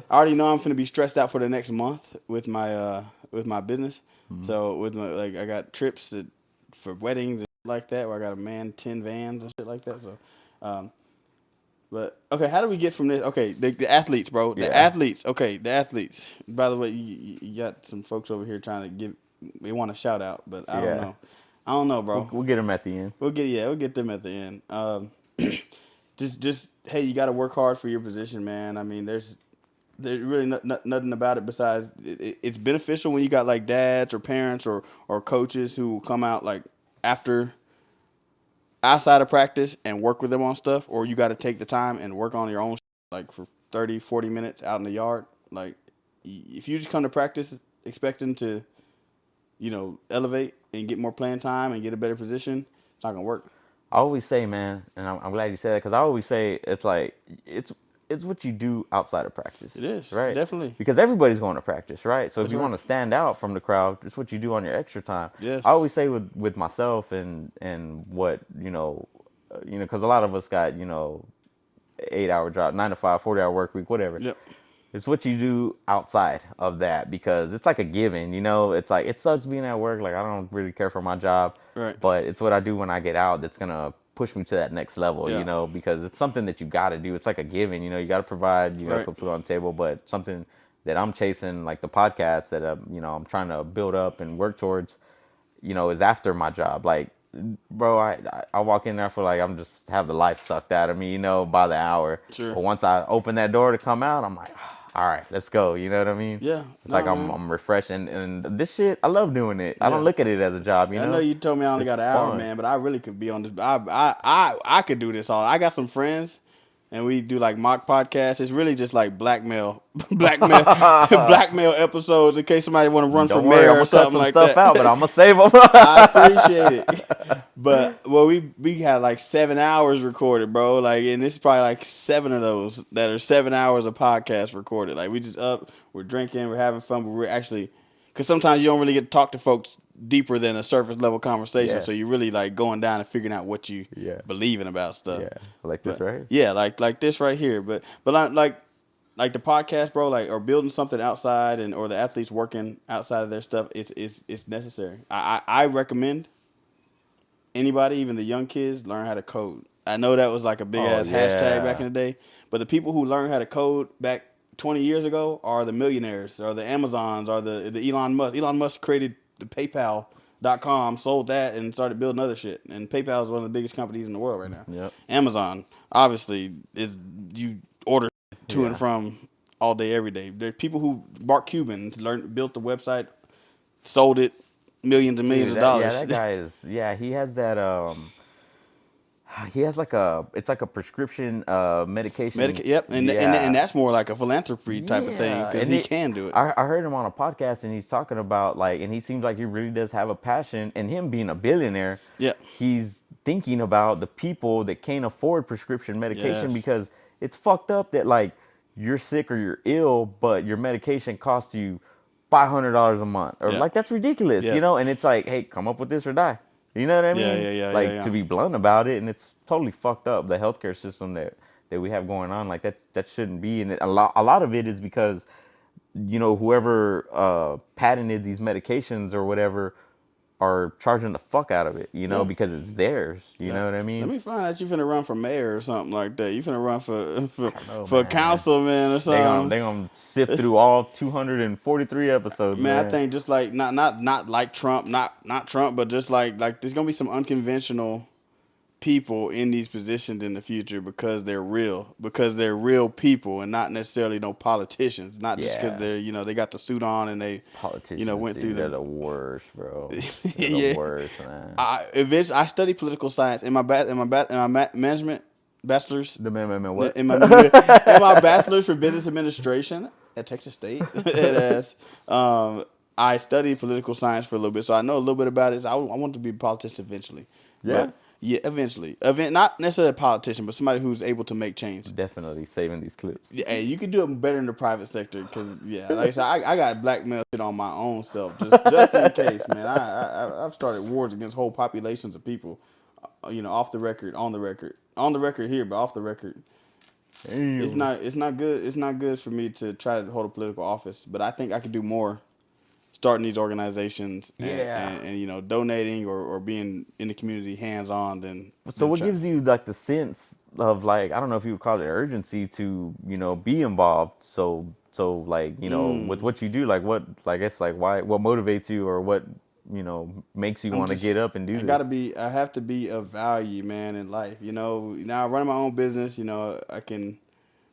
I already know I'm finna be stressed out for the next month with my with my business. Mhm. So with my like I got trips for weddings and shit like that where I got to man 10 vans and shit like that. So, um, but okay, how do we get from this? Okay, the athletes, bro. The Yeah, athletes. Okay, the athletes. By the way, you got some folks over here trying to give. They want a shout out, but I don't yeah. know. I don't know, We'll bro. we'll get them at the end. We'll get them at the end. Just hey, you got to work hard for your position, man. I mean, there's really nothing about it besides it's beneficial when you got like dads or parents or coaches who come out like after outside of practice and work with them on stuff, or you got to take the time and work on your own like for 30, 40 minutes out in the yard. Like if you just come to practice expecting to elevate and get more playing time and get a better position, it's not gonna work. I always say, man, and I'm glad you said that because I always say it's like it's what you do outside of It practice, is right? definitely. Because everybody's going to practice, right? So if That's you right. want to stand out from the crowd, it's what you do on your extra time. I Yes. always say with myself and what because a lot of us got 8 hour job, 9 to 5, 40 hour work week, whatever. Yep. It's what you do outside of that because it's like a given, It's like it sucks being at work. Like I don't really care for my job, Right. but it's what I do when I get out that's gonna push me to that next level, Yeah. because it's something that you got to do. It's like a given, you got to provide, you got to Right. put food on the table, but something that I'm chasing, like the podcast that I'm trying to build up and work towards, is after my job. Like, bro, I walk in there for like I'm just have the life sucked out of me, by the hour. Sure. But once I open that door to come out, I'm like, all right, let's go. You know what I mean? Yeah. It's like No, I'm man. I'm refreshed and this shit, I love doing it. I don't Yeah. look at it as a job. I know you told me I only It's got an hour, fun. man, but I really could be on this. I could do this all. I got some friends, and we do like mock podcasts. It's really just like blackmail, blackmail, blackmail episodes in case somebody want to run for Don't worry, I'm mayor or gonna cut something some like stuff out, but that. I'm gonna save them. I appreciate it. But well, we had like 7 hours recorded, bro. Like, and this is probably like 7 of those that are 7 hours of podcast recorded. Like, we just up, we're drinking, we're having fun, but we're actually, because sometimes you don't really get to talk to folks deeper than a surface level conversation. Yeah, So you're really like going down and figuring out what you yeah, believing about stuff. yeah. Like this But right here. yeah, like this right here. But like the podcast, bro, like or building something outside and or the athletes working outside of their stuff, it's necessary. I recommend anybody, even the young kids, learn how to code. I know that was like a big Oh ass hashtag back yeah, in the day, but the people who learned how to code back 20 years ago are the millionaires, or the Amazons, or the Elon Musk. Elon Musk created the PayPal.com, sold that, and started building other shit. And PayPal is one of the biggest companies in the world right now. yep, Amazon, obviously, is you order to and yeah. from all day, every day. There's people who Mark Cuban built the website, sold it, millions and millions Dude, of that dollars. that guy is he has that he has like it's like a prescription medication. Yep, and Yeah. that's more like a philanthropy type of thing Yeah, because and he can do it. I heard him on a podcast and he's talking about like, and he seems like he really does have a passion. And him being a billionaire, Yeah. he's thinking about the people that can't afford prescription medication Yes. because it's fucked up that like you're sick or you're ill, but your medication costs you $500 a month, or Yeah. like that's ridiculous, Yeah. And it's like, hey, come up with this or die. You know what I Yeah. mean? Yeah. Yeah. Yeah. Like Yeah. to be blunt about it, and it's totally fucked up the healthcare system that we have going on. Like that shouldn't be, and a lot of it is because whoever patented these medications or whatever are charging the fuck out of it, Yeah. because it's theirs. You Yeah. know what I Let mean? me find out you finna run for mayor or something like that. You finna run for I don't know, for man. councilman or They gonna something. they gonna sift through all 243 episodes, Man, I man. think just like not like Trump, not Trump, but just like there's gonna be some unconventional people in these positions in the future because they're real people and not necessarily no politicians, not just because Yeah, they're they got the suit on and they politicians, went through dude, they're the the worst, bro. They're the yeah. worst, man. I studied political science in my management bachelor's The man, what? in my bachelor's for business administration at Texas State. It has. I studied political science for a little bit, so I know a little bit about it. I want to be a politician eventually, Yeah, but yeah, eventually, not necessarily a politician, but somebody who's able to make change. definitely saving these clips. Yeah, hey, you can do it better in the private sector because yeah, like I said, I got blackmail shit on my own self just in case, man. I've started wars against whole populations of people, off the record, on the record here, but off the record. Damn. It's not good for me to try to hold a political office, but I think I could do more starting these organizations Yeah. and donating or being in the community hands on So than what try. gives you like the sense of like I don't know if you would call it urgency to be involved? So like with what you do, like what like I guess like why what motivates you or what makes you I'm want to just get up and do I gotta this? be I have to be of value, man, in life. Now running my own business, I can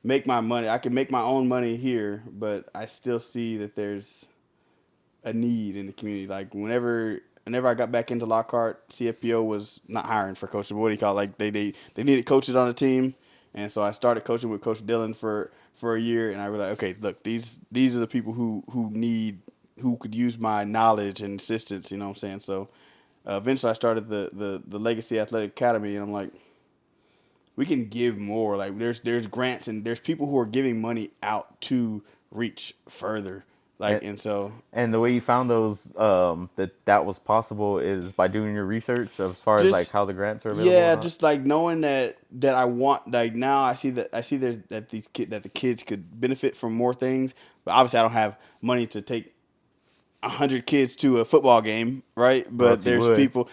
make my money. I can make my own money here, but I still see that there's a need in the community. Like whenever I got back into Lockhart, CFPO was not hiring for coaches. What do you call it? Like they needed coaches on the team, and so I started coaching with Coach Dillon for a year, and I realized, okay, look, these are the people who could use my knowledge and assistance. You know what I'm saying? So eventually, I started the Legacy Athletic Academy, and I'm like, we can give more. Like there's grants and there's people who are giving money out to reach further. Like And and so and the way you found those that was possible is by doing your research as far as like just how the grants are available or yeah, not. just like knowing that I want like now I see there's that the kids could benefit from more things, but obviously I don't have money to take 100 kids to a football game, right? Or But else you there's would. people.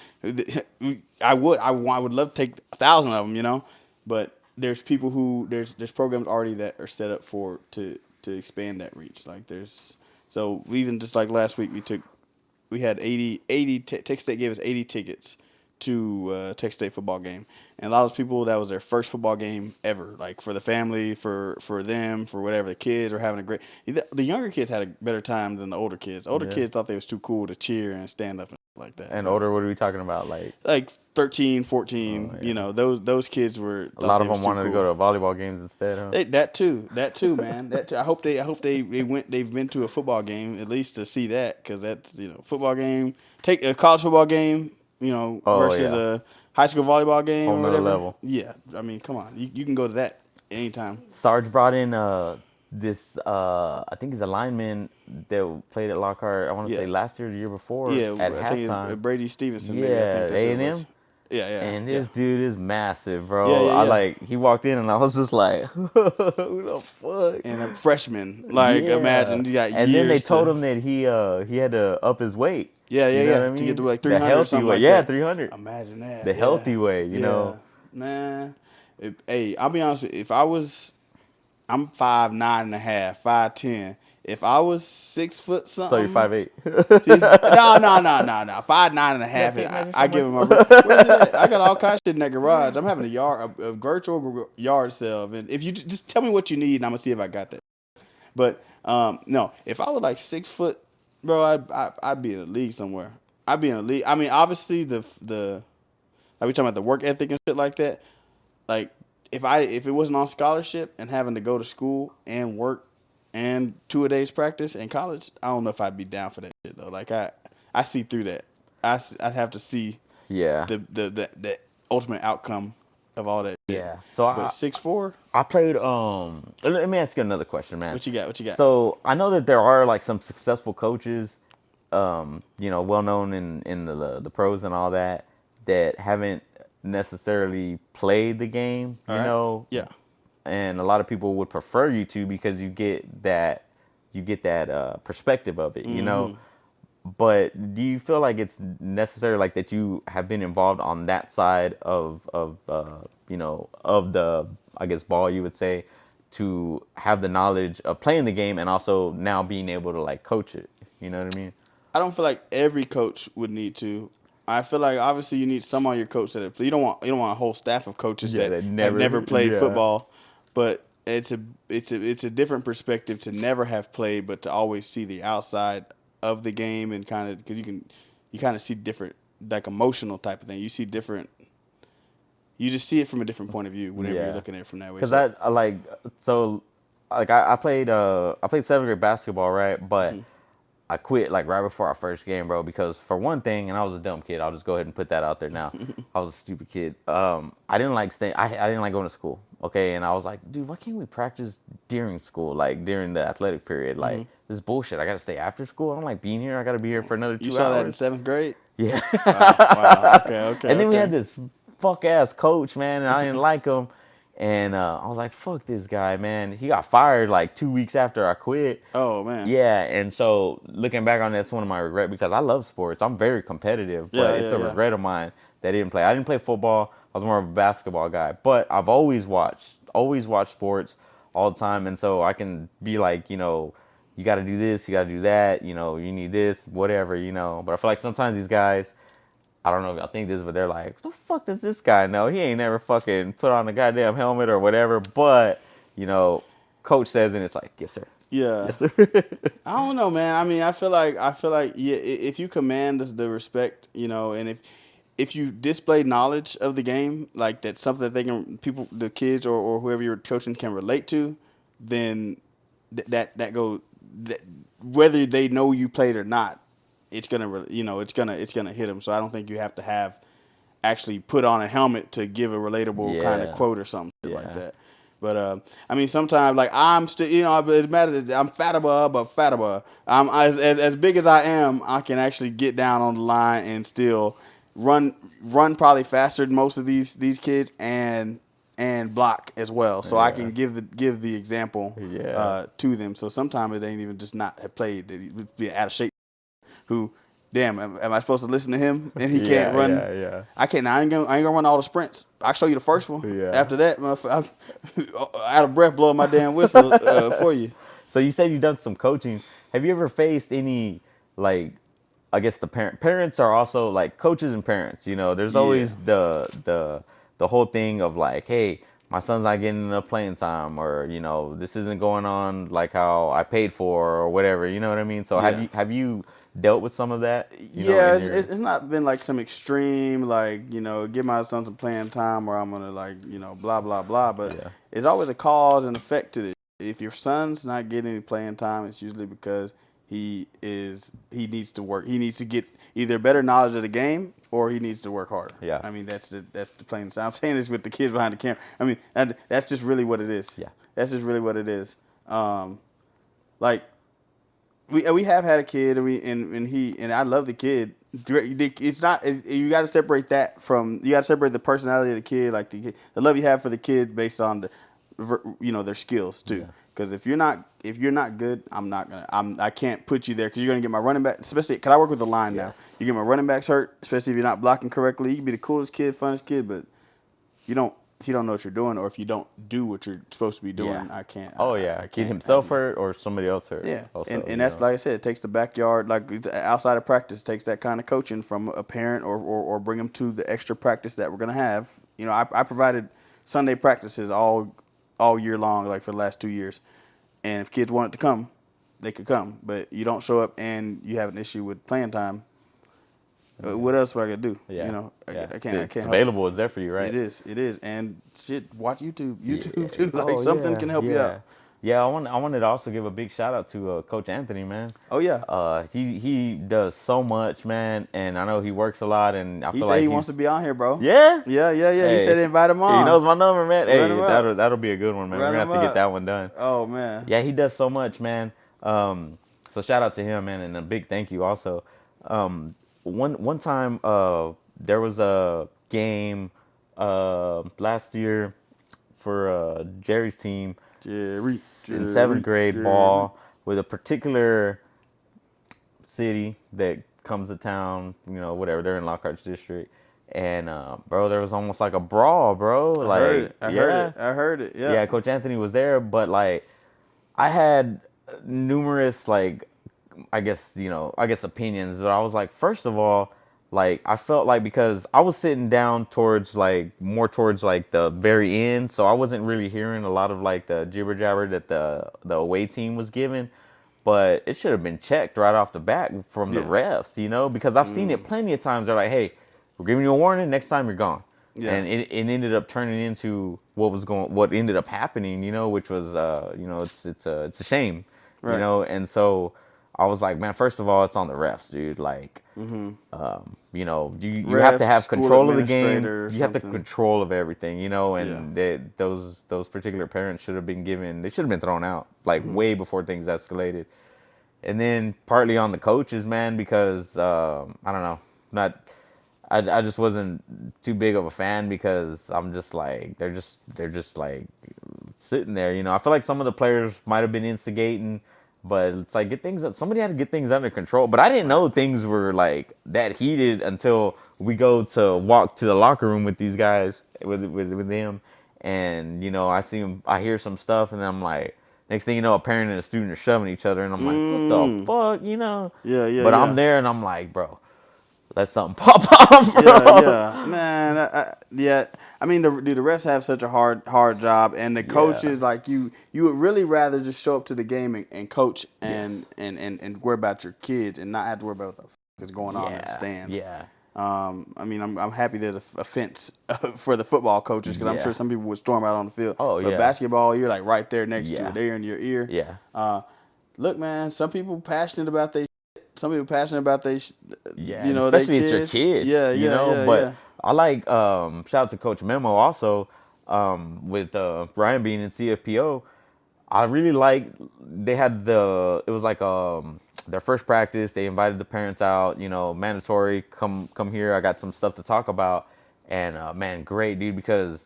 I would love to take 1,000 of them, But there's people who there's programs already that are set up to expand that reach. Like there's so even just like last week we had 80 Texas State gave us 80 tickets to Texas State football game, and a lot of those people that was their first football game ever, like for the family, for them, for whatever the kids were having a great. The younger kids had a better time than the older kids. Older Yeah. kids thought they was too cool to cheer and stand up and like that, And but older, what are we talking about? like 13, Oh 14, yeah. those kids were A thought lot they of was them too wanted to cool. go to volleyball games instead, huh? That too, man. That too. I hope they've been to a football game at least to see that because that's football game. Take a college football game, Oh versus yeah. a high school volleyball game Whole or nother whatever. level. Yeah, I mean, come on, you can go to that anytime. Sarge brought in this I think he's a lineman that played at Lockhart. I want to Yeah, say last year, or the year before yeah. at I think halftime. it's Brady Stevenson, maybe. I think Yeah, that's who A it and was. M. Yeah, yeah, And yeah, this dude is massive, yeah, bro. yeah, I yeah. like he walked in and I was just like, who the fuck? And a freshman, like Yeah. imagine he got And then they years told to. him that he had to up his weight. Yeah, yeah, You know what yeah. I To get to mean? like The 300 or healthy something way. like Yeah, that. 300. Imagine The that. Yeah, healthy way, yeah, man. Hey, I'll be honest with you. If I was, I'm 5'9" and a half, 5'10". If I was 6 foot So you're something, 5'8". she's no. 5'9" and a You got a half. tape measure I give somewhere? him my. Where's it at? I got all kinds of shit in that garage. I'm having a virtual yard sale, and if you just tell me what you need, and I'm gonna see if I got that. But no, if I was like 6 foot, bro, I'd be in a league somewhere. I'd be in a league. I mean, obviously the like we talking about the work ethic and shit like that. Like if it wasn't on scholarship and having to go to school and work and 2 a days practice in college, I don't know if I'd be down for that shit though. Like I see through that. I'd have to see Yeah. the ultimate outcome of all that shit. Yeah. So But 6'4", I played let me ask you another question, man. what you got? What you got? So I know that there are like some successful coaches, well known in the pros and all that, that haven't necessarily played the game, All right. Yeah. and a lot of people would prefer you to because you get that perspective of it. Mm-hmm. But do you feel like it's necessary, like that you have been involved on that side of the I guess ball you would say, to have the knowledge of playing the game and also now being able to like coach it? You know what I mean? I don't feel like every coach would need to. I feel like obviously you need some on your coach that you don't want a whole staff of coaches Yeah, that that have never. never played Yeah, football, but it's a different perspective to never have played, but to always see the outside of the game and kind of because you kind of see different like emotional type of thing. You see different. You just see it from a different point of view whenever you're yeah. looking at it from that way. Cause So I like so like I played seventh grade basketball, right? But I quit like right before our first game, bro, because for one thing, and I was a dumb kid. I'll just go ahead and put that out there now. I was a stupid kid. I didn't like staying. I didn't like going to school. Okay, and I was like, dude, why can't we practice during school, like during the athletic period? Like this is bullshit. I gotta stay after school. I don't like being here. I gotta be here for another you two saw that in hours. seventh grade. Yeah. Wow, wow, okay, okay, And then we had okay. this fuck ass coach, man, and I didn't like him. And I was like, fuck this guy, man. He got fired like 2 weeks after I quit. Oh man. Yeah, and so looking back on that's one of my regrets because I love sports. I'm very competitive, but Yeah, it's yeah, a yeah. regret of mine that I didn't play. I didn't play football. I was more of a basketball guy, but I've always watched sports all the time, and so I can be like, you got to do this, you got to do that, you need this, whatever, But I feel like sometimes these guys, I don't know if y'all think this, but they're like, what the fuck does this guy know? He ain't never fucking put on a goddamn helmet or whatever, but you know, coach says, and it's like, yes sir, Yeah. yes sir. I don't know, man. I mean, I feel like yeah, if you command the respect, and if you display knowledge of the game, like that's something that they can people, the kids or whoever you're coaching can relate to, then that go that, whether they know you played or not, it's gonna it's gonna hit them. So I don't think you have to have actually put on a helmet to give a relatable kind of Yeah, quote or something like yeah, that. But I mean, sometimes like I'm still, it matters. I'm fattable, but fattable. I'm as big as I am. I can actually get down on the line and still run probably faster than most of these kids and block as well. So I yeah, can give the example yeah, to them. So sometimes it ain't even just not have played. They would be out of shape who, damn, am I supposed to listen to him? And he can't yeah, run. yeah, yeah, I can't. I ain't gonna run all the sprints. I'll show you the first one. yeah. After that, I'm out of breath, blowing my damn whistle for you. So you said you've done some coaching. Have you ever faced any like I guess the parents are also like coaches and parents, there's Yeah, always the whole thing of like, hey, my son's not getting enough playing time or, this isn't going on like how I paid for or whatever, you know what I mean? So have yeah, you dealt with some of that, yeah. in It's, your it's it's not been like some extreme, like give my son some playing time, or I'm gonna like blah blah blah. But yeah. it's always a cause and effect to this. If your son's not getting any playing time, it's usually because he needs to work. He needs to get either better knowledge of the game or he needs to work harder. Yeah. I mean, that's the plain. I'm saying this with the kids behind the camera. I mean, that's just really what it is. Yeah. That's just really what it is. Like we have had a kid and I love the kid. It's not you got to separate that from you got to separate the personality of the kid, like the love you have for the kid based on their skills too. Yeah. Because if you're not good, I can't put you there because you're gonna get my running back, especially because I work with the line now. Yes. You get my running backs hurt, especially if you're not blocking correctly. You can be the coolest kid, funnest kid, but you don't if you don't know what you're doing or if you don't do what you're supposed to be Yeah. doing, I can't Oh I yeah. Get can't have himself you. hurt or somebody else hurt. Yeah, Also, and that's like I said, it takes the backyard, like it's outside of practice, it takes that kind of coaching from a parent or bring them to the extra practice that we're gonna have. I provided Sunday practices all year long, like for the last 2 years, and if kids wanted to come, they could come. But you don't show up and you have an issue with playing time. Yeah. What else am I gonna do? Yeah. Yeah. I It's, can't it's help you. available. It's there for you, right? It is, and shit, watch YouTube, Yeah. YouTube too. Like Oh something yeah. can help you Yeah. out. Yeah. I wanted to also give a big shout out to Coach Anthony, man. Oh yeah, He does so much, man, and I know he works a lot, and I he feel said like he wants to he's be on here, bro. yeah. Yeah, yeah, yeah. He said Hey, invite him he on. knows my number, man. Run him Hey, up. that'll be a good one, man. We're Run gonna him have to get that up. one done. Oh man. Yeah, he does so much, man. So shout out to him, man, and a big thank you also. One time, there was a game last year for Jerry's team Jerry, in seventh Jerry, grade Jerry. ball with a particular city that comes to town, whatever. They're in Lockhart's district. And bro, there was almost like a brawl, bro. I heard Like, it. I heard yeah, it. I heard it. Yeah. yeah. Coach Anthony was there, but like, I had numerous like, I guess opinions. But I was like, first of all, like I felt like because I was sitting down towards like more towards like the very end, so I wasn't really hearing a lot of like the jibber jabber that the away team was giving. But it should have been checked right off the bat from the Yeah. refs, because I've seen it plenty of times. They're like, "Hey, we're giving you a warning. Next time you're gone." Yeah. And it ended up turning into what ended up happening, which was it's a shame, Right. and so I was like, man, first of all, it's on the refs, dude. Like, you have to Refs, have school control of the game. administrator, or You have the something. control of everything, Yeah. and those particular parents should have been they should have been thrown out like way before things escalated. And then partly on the coaches, man, because I don't know, not I just wasn't too big of a fan because I'm just like they're just like sitting there. I feel like some of the players might have been instigating, but it's like get things. Somebody had to get things under control. But I didn't Right. know things were like that heated until we go to walk to the locker room with these guys with them, and I see them. I hear some stuff, and I'm like, next thing you know, a parent and a student are shoving each other, and I'm like, what the Mm. fuck. Yeah, yeah, But I'm yeah. there, and I'm like, bro, let something pop off, Yeah, bro. yeah, man. Yeah, I mean, the refs have such a hard job, and the Yeah. coaches like you would really rather just show up to the game and coach Yes. and worry about your kids and not have to worry about what the is going on in the Yeah. stands. Yeah. I mean, I'm happy there's a fence for the football coaches because I'm sure Yeah. some people would storm out on the field. Oh But yeah. basketball, you're like right there next to it. Yeah. They're in your ear. Yeah. Uh, Look, man, some people passionate about they. Some people passionate about Yeah. And they especially it's your kids. kid, Yeah, yeah, yeah, But yeah. I like shout out to Coach Memo also, with Ryan being in CFPO. I really like they had it was like their first practice. They invited the parents out, mandatory come here. I got some stuff to talk about, and man, great dude because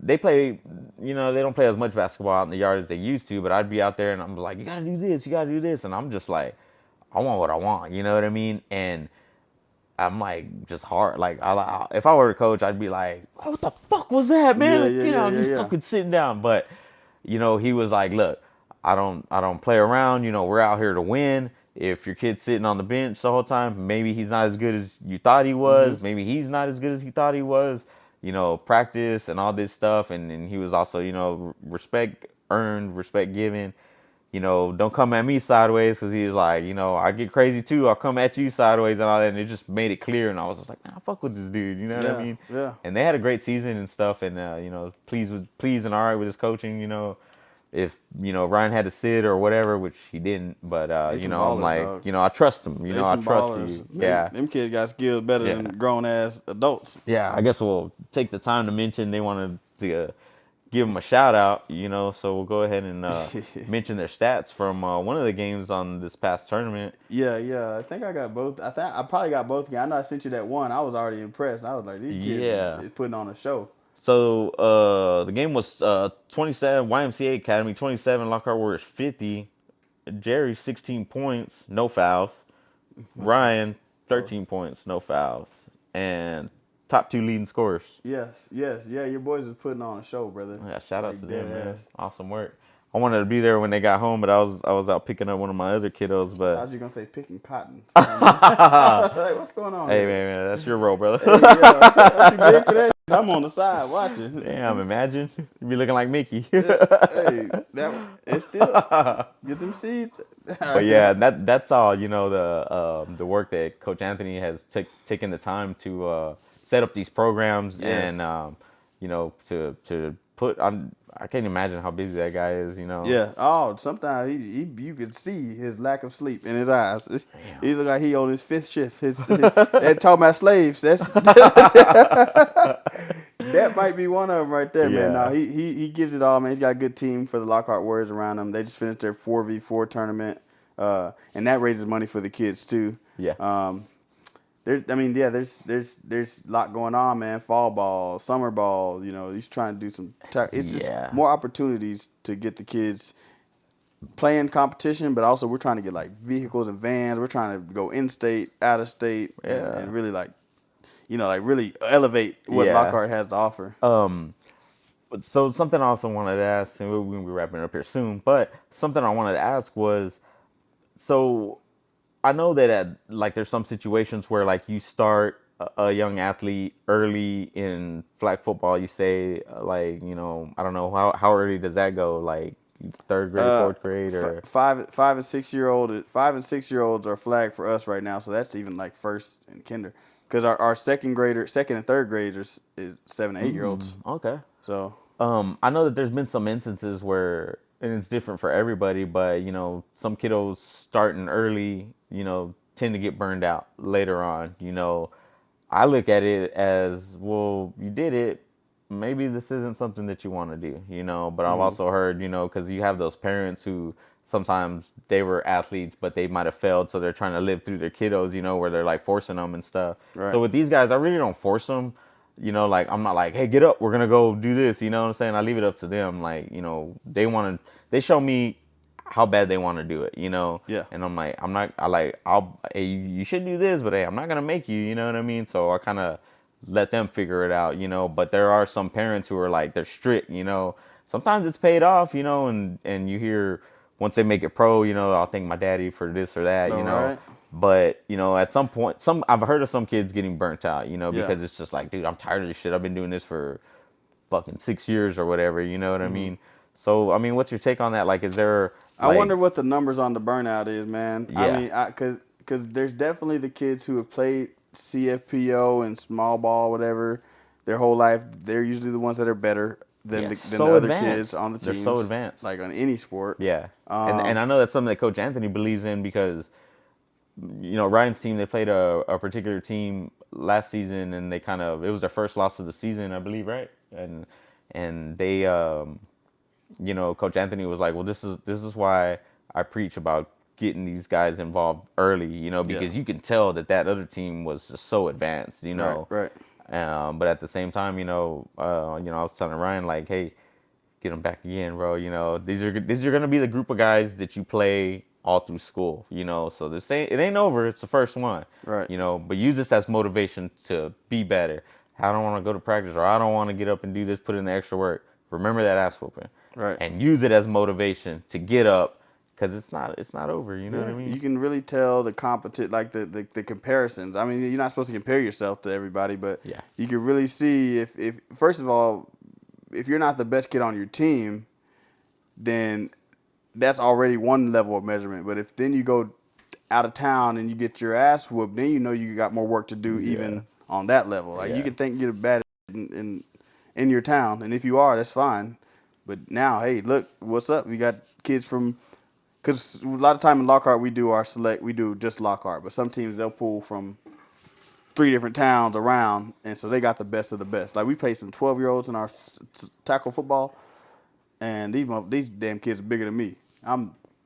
they play, they don't play as much basketball out in the yard as they used to. But I'd be out there and I'm like, you gotta do this, you gotta do this, and I'm just like, I want what I want, you know what I mean? And I'm like just hard. Like if I were a coach, I'd be like, "What the fuck was that, man? Yeah, Like, yeah, get yeah, out, yeah, just yeah. fucking sitting down." But he was like, "Look, I don't play around. We're out here to win. If your kid's sitting on the bench the whole time, maybe he's not as good as you thought he Mm-hmm. was. Maybe he's not as good as he thought he was. Practice and all this stuff." And he was also, respect earned, respect given. Don't come at me sideways because he was like, I get crazy too. I'll come at you sideways and all that. And it just made it clear. And I was just like, man, I fuck with this dude. You know what I Yeah, mean? yeah. And they had a great season and stuff. And, pleased and all right with his coaching. If, Ryan had to sit or whatever, which he didn't. But, They some I'm ballers, like, dog. I trust him. They I some trust ballers. you. They Yeah. them kids got skills better Yeah. than grown ass adults. Yeah. I guess we'll take the time to mention they wanted to give them a shout out, so we'll go ahead and mention their stats from one of the games on this past tournament. Yeah, yeah. I think I got both. I think I probably got both. I know I sent you that one. I was already impressed. I was like, these kids Yeah. is putting on a show. So the game was 27 YMCA Academy 27 Lockhart Warriors 50. Jerry 16 points, no fouls. Ryan Close. 13 points, no fouls. And top two leading scorers. Yes, yes, yeah. Your boys is putting on a show, brother. Yeah, shout out to Like dead them, man. ass. Awesome work. I wanted to be there when they got home, but I was out picking up one of my other kiddos. I thought But you were gonna say picking cotton for some reason. Like, what's going on hey, here? man, that's your role, brother. Hey, yeah, I'm too big for that. I'm on the side Damn, watching. imagine you be looking like Mickey. Hey, that it's still get them seeds. But yeah, that's all. The work that Coach Anthony has taken the time to set up these programs and Yes. to put on. I can't imagine how busy that guy is. Yeah. Oh, sometimes he you could see his lack of sleep in his eyes. Damn. He look like he on his fifth shift. They're talking about slaves. That's that might be one of them right there, man. No, Yeah. he gives it all, man. He's got a good team for the Lockhart Warriors around him. They just finished their 4v4 tournament, and that raises money for the kids too. Yeah. I mean, yeah, there's a lot going on, man. Fall ball, summer ball. He's trying to do some. It's just Yeah. more opportunities to get the kids playing competition, but also we're trying to get like vehicles and vans. We're trying to go in state, out of state, and Yeah. really like, like really elevate what Yeah. Lockhart has to offer. So something I also wanted to ask, and we're gonna be wrapping up here soon. But something I wanted to ask was, so I know that like there's some situations where like you start a young athlete early in flag football. You say like I don't know how early does that go? Like third grade, Uh, fourth grade, or five and 6 year olds are flagged for us right now, so that's even like first and kinder, because our second and third graders is 7 and 8 year olds. okay. So I know that there's been some instances where, and it's different for everybody, but some kiddos starting early, tend to get burned out later on. I look at it as, well, you did it. Maybe this isn't something that you want to do, But I've also heard, because you have those parents who sometimes they were athletes, but they might have failed, so they're trying to live through their kiddos, where they're like forcing them and stuff. Right. So with these guys, I really don't force them. Like I'm not like, hey, get up, we're gonna go do this. You know what I'm saying? I leave it up to them. Like, they show me how bad they want to do it. Yeah. And I'm like, I'm not, I like, hey, you should do this, but hey, I'm not gonna make you. You know what I mean? So I kind of let them figure it out. But there are some parents who are like, they're strict. Sometimes it's paid off. And you hear once they make it pro, I'll thank my daddy for this or that. All right. But at some point, I've heard of some kids getting burnt out. Yeah. Because it's just like, dude, I'm tired of this shit. I've been doing this for fucking 6 years or whatever. You know what I mean? So I mean, what's your take on that? Like, is there I like, wonder what the numbers on the burnout is, man. I yeah, mean, cause there's definitely the kids who have played CFPO and small ball, whatever, their whole life. They're usually the ones that are better than yeah, the so other kids advanced. on the They're so teams, advanced. like on any sport. Yeah, and Um, I know that's something that Coach Anthony believes in because Ryan's team, they played a particular team last season, and they kind of, it was their first loss of the season, I believe, right? And they Coach Anthony was like, well, this is why I preach about getting these guys involved early, yeah. because you can tell that other team was just so advanced. Right. Right. But at the same time, I was telling Ryan like, hey, get them back again, bro. These are gonna be the group of guys that you play all through school. So it ain't over. It's the first one. Right. But use this as motivation to be better. I don't want to go to practice, or I don't want to get up and do this, put in the extra work. Remember that ass whooping, Right. and use it as motivation to get up, because it's not over. You know what Yeah, I mean? you can really tell the competent, like the comparisons. I mean, you're not supposed to compare yourself to everybody, but Yeah. you can really see if first of all, if you're not the best kid on your team, then that's already one level of measurement. But if then you go out of town and you get your ass whooped, then you know you got more work to do Yeah. even on that level. Like you Yeah. can think you're bad in your town, and if you are, that's fine. But now, hey, look, what's up? We got kids from because a lot of time in Lockhart we do just Lockhart, but some teams they'll pull from 3 different towns around, and so they got the best of the best. Like we play some 12-year-olds in our tackle football, and these damn kids are bigger than me.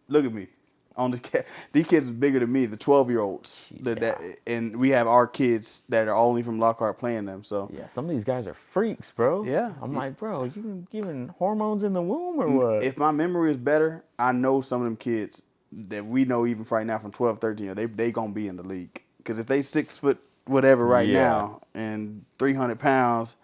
Look at me on this cat. These kids are bigger than me, the 12-year-olds. Yeah. And we have our kids that are only from Lockhart playing them. So Yeah. Some of these guys are freaks, bro. yeah, I'm like, bro, you been giving hormones in the womb or what? if my memory is better, I know some of them kids that we know even right now from 12, 13, they gonna be in the league. Because if they 6 foot whatever right Yeah. now and 300 pounds,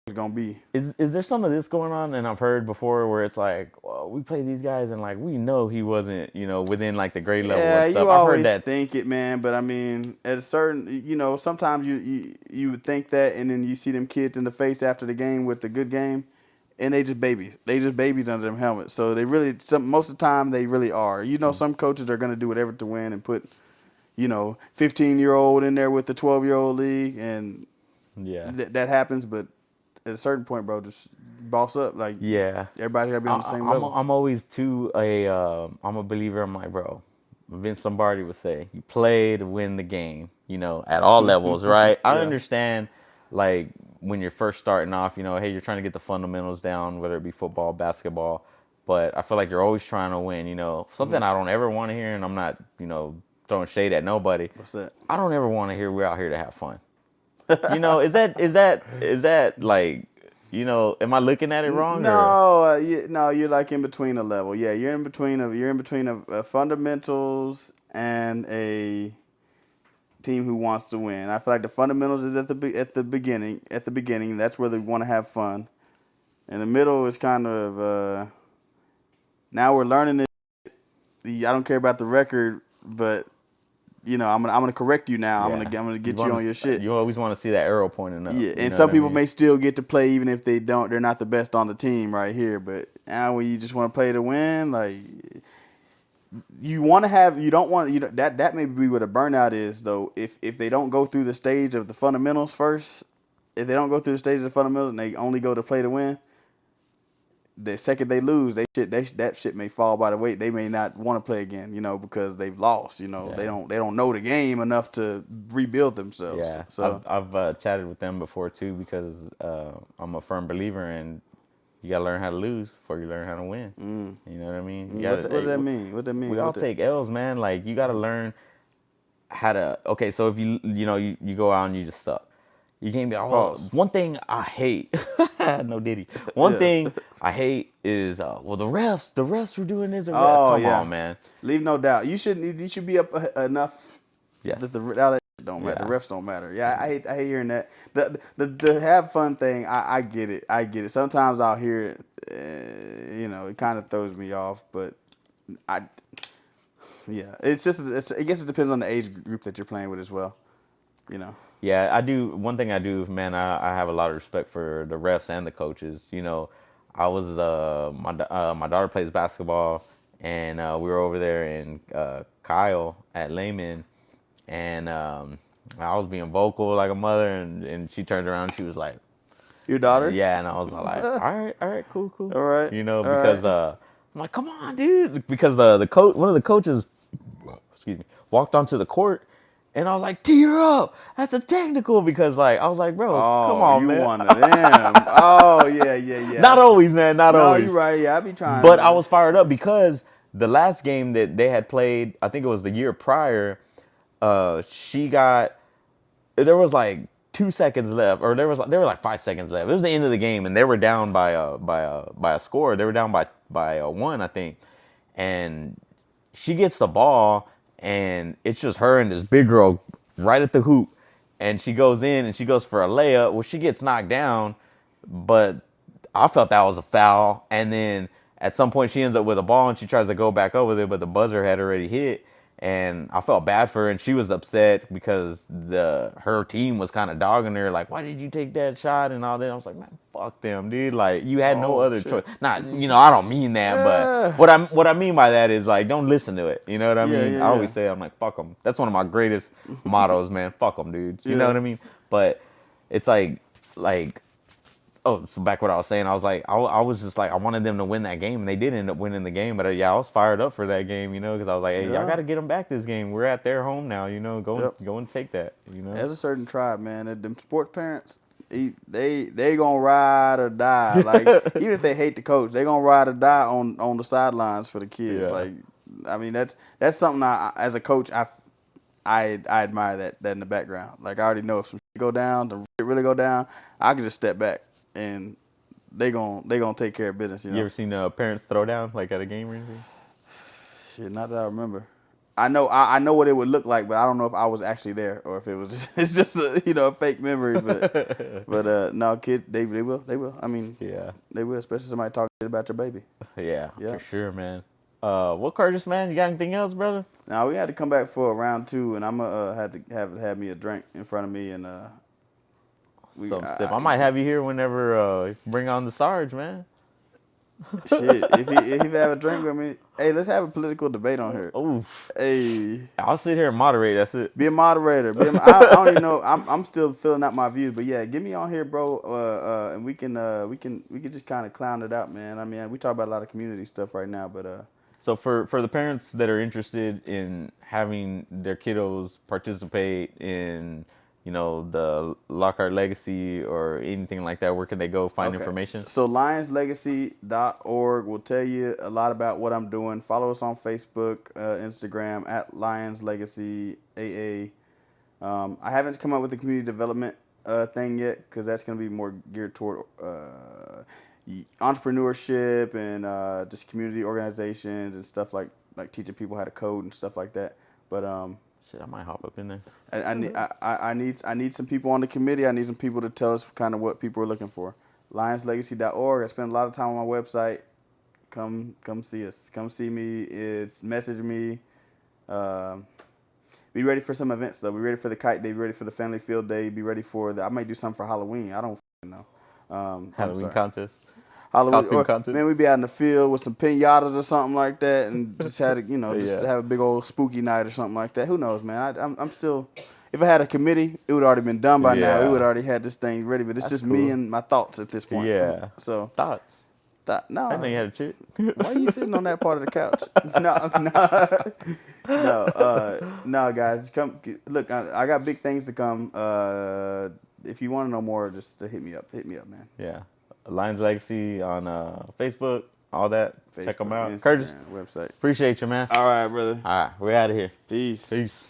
it's gonna be. Is there some of this going on? And I've heard before where it's like, well, we play these guys and like we know he wasn't, within like the grade level Yeah, and you stuff. I've heard always that. think it, man. But I mean, at a certain, sometimes you would think that, and then you see them kids in the face after the game with the good game, and they just babies. They just babies under them helmets. So they really, most of the time they really are. Some coaches are gonna do whatever to win and put, 15-year-old in there with the 12-year-old league, and Yeah. that happens. But at a certain point, bro, just boss up. Like Yeah. everybody gotta be on the same I'm level. I'm always too I'm a believer. I'm like, bro, Vince Lombardi would say, you play to win the game, at all levels, right? I Yeah. understand, like, when you're first starting off, hey, you're trying to get the fundamentals down, whether it be football, basketball, but I feel like you're always trying to win, something I don't ever want to hear, and I'm not, throwing shade at nobody. What's that? I don't ever want to hear we're out here to have fun. Is that like, am I looking at it wrong or? No, no, you're like in between a level. Yeah, you're in between of fundamentals and a team who wants to win. I feel like the fundamentals is at the beginning. At the beginning, that's where they want to have fun. In the middle is kind of now we're learning it. I don't care about the record, but I'm gonna correct you now. I'm Yeah. gonna You get you want on your to, shit. you always want to see that arrow pointing up. Yeah, You and know what some I people mean? may still get to play even if they're not the best on the team right here. But now when you just want to play to win, like you don't want that may be what a burnout is though. If they don't go through the stage of the fundamentals first, if they don't go through the stage of the fundamentals and they only go to play to win, the second they lose, that shit may fall by the weight. They may not want to play again, because they've lost. They Yeah. don't know the game enough to rebuild themselves. Yeah. So I've chatted with them before too because I'm a firm believer in you gotta learn how to lose before you learn how to win. Mm. You know what I mean? You What gotta. what does that mean? What that We mean? all What the? take L's, man. Like you gotta learn how to. Okay, so if you go out and you just suck, you can't be like, well, Pause. one thing I hate, no Diddy. One Yeah. thing I hate is well the refs were doing this. Oh Come yeah. on, man. Leave no doubt. You should be up enough Yes. that that don't matter. The Yeah. refs don't matter. Yeah, I hate hearing that. The have fun thing. I get it. I get it. Sometimes I'll hear it. It kind of throws me off. But I yeah. I guess it depends on the age group that you're playing with as well. You know. Yeah, I do. One thing I do, man, I have a lot of respect for the refs and the coaches. I was my daughter plays basketball, and we were over there in Kyle at Lehman, and I was being vocal like a mother, and she turned around, and she was like, Your daughter. yeah, and I was like, all right, cool, cool, All right. All right. because I'm like, come on, dude, because the coach, one of the coaches, excuse me, walked onto the court, and I was like, tee her up. That's a technical because like I was like, bro, come Oh, on, you man. one of them. Oh yeah, yeah, yeah. Not always, man, not No, always. you're right. Yeah, I be trying But I to. was fired up because the last game that they had played, I think it was the year prior, she got there was like 2 seconds left, or there were like 5 seconds left. It was the end of the game, and they were down by a score. They were down by one, I think, and she gets the ball, and it's just her and this big girl right at the hoop, and she goes in and she goes for a layup. Well, she gets knocked down, but I felt that was a foul. And then at some point she ends up with a ball and she tries to go back over there, but the buzzer had already hit. And I felt bad for her, and she was upset because her team was kind of dogging her, like, "Why did you take that shot?" and all that. I was like, "Man, fuck them, dude! Like, you had no Oh other choice." shit. Not, I don't mean that, but Yeah. what I mean by that is like, don't listen to it. You know what I Yeah, mean? yeah, I always yeah. say, I'm like, "Fuck them." That's one of my greatest mottos, man. Fuck them, dude. You know Yeah. what I mean? But it's like oh, so back what I was saying, I was like, I was just like, I wanted them to win that game, and they did end up winning the game. But yeah, I was fired up for that game, because I was like, hey, y'all Yeah. got to get them back this game. We're at their home now, Yep. go and take that. There's a certain tribe, man. Them sports parents, they gonna ride or die. Like even if they hate the coach, they gonna ride or die on the sidelines for the kids. Yeah, Like, I mean that's something as a coach I admire that in the background. Like I already know if some shit go down, the shit really go down, I can just step back and they gonna take care of business. you ever seen parents throw down like at a game or anything? Shit, not that I remember. I know what it would look like, but I don't know if I was actually there or if it was just it's just a fake memory. But no, kids they will. I mean, Yeah, they will, especially somebody talking shit about your baby. yeah, Yeah. for sure, man. What Curtis, man? You got anything else, brother? Now we had to come back for a round two, and I'm had to have me a drink in front of me, and we Some stuff. I might have you here whenever bring on the Sarge, man. shit. If he have a drink with me, hey, let's have a political debate on here. Oof. Hey, I'll sit here and moderate. That's it. be a moderator. I don't even know. I'm still filling out my views, but yeah, get me on here, bro. And we can just kind of clown it out, man. I mean, we talk about a lot of community stuff right now, but So for the parents that are interested in having their kiddos participate in, the Lockhart Legacy or anything like that, where can they go find okay. information? So lionslegacy.org will tell you a lot about what I'm doing. Follow us on Facebook, Instagram at Lions Legacy AA. I haven't come up with the community development thing yet because that's going to be more geared toward entrepreneurship and just community organizations and stuff like teaching people how to code and stuff like that. But Shit, I might hop up in there. I need some people on the committee. I need some people to tell us kind of what people are looking for. Lionslegacy.org. I spend a lot of time on my website. Come see us. Come see me. It's message me. Um, be ready for some events though. Be ready for the kite day. Be ready for the family field day. Be ready for I might do something for Halloween. I don't know. I'm Halloween sorry. contest, Halloween, costume or contest. man, we be out in the field with some pinatas or something like that, and just had just Yeah, have a big old spooky night or something like that. Who knows, man? I'm still. If I had a committee, it would already been done by now. We would yeah, already had this thing ready, but it's that's just me cool. and my thoughts at this point. Yeah, So, thoughts. I know you no, had a chick. why are you sitting on that part of the couch? No, no, no, guys, come look. I got big things to come. If you want to know more, just hit me up. Hit me up, man. Yeah. Lions Legacy on Facebook, all that. Check them Facebook, out. Curtis, Instagram, website. appreciate you, man. All right, brother. All right, we're out of here. Peace. Peace.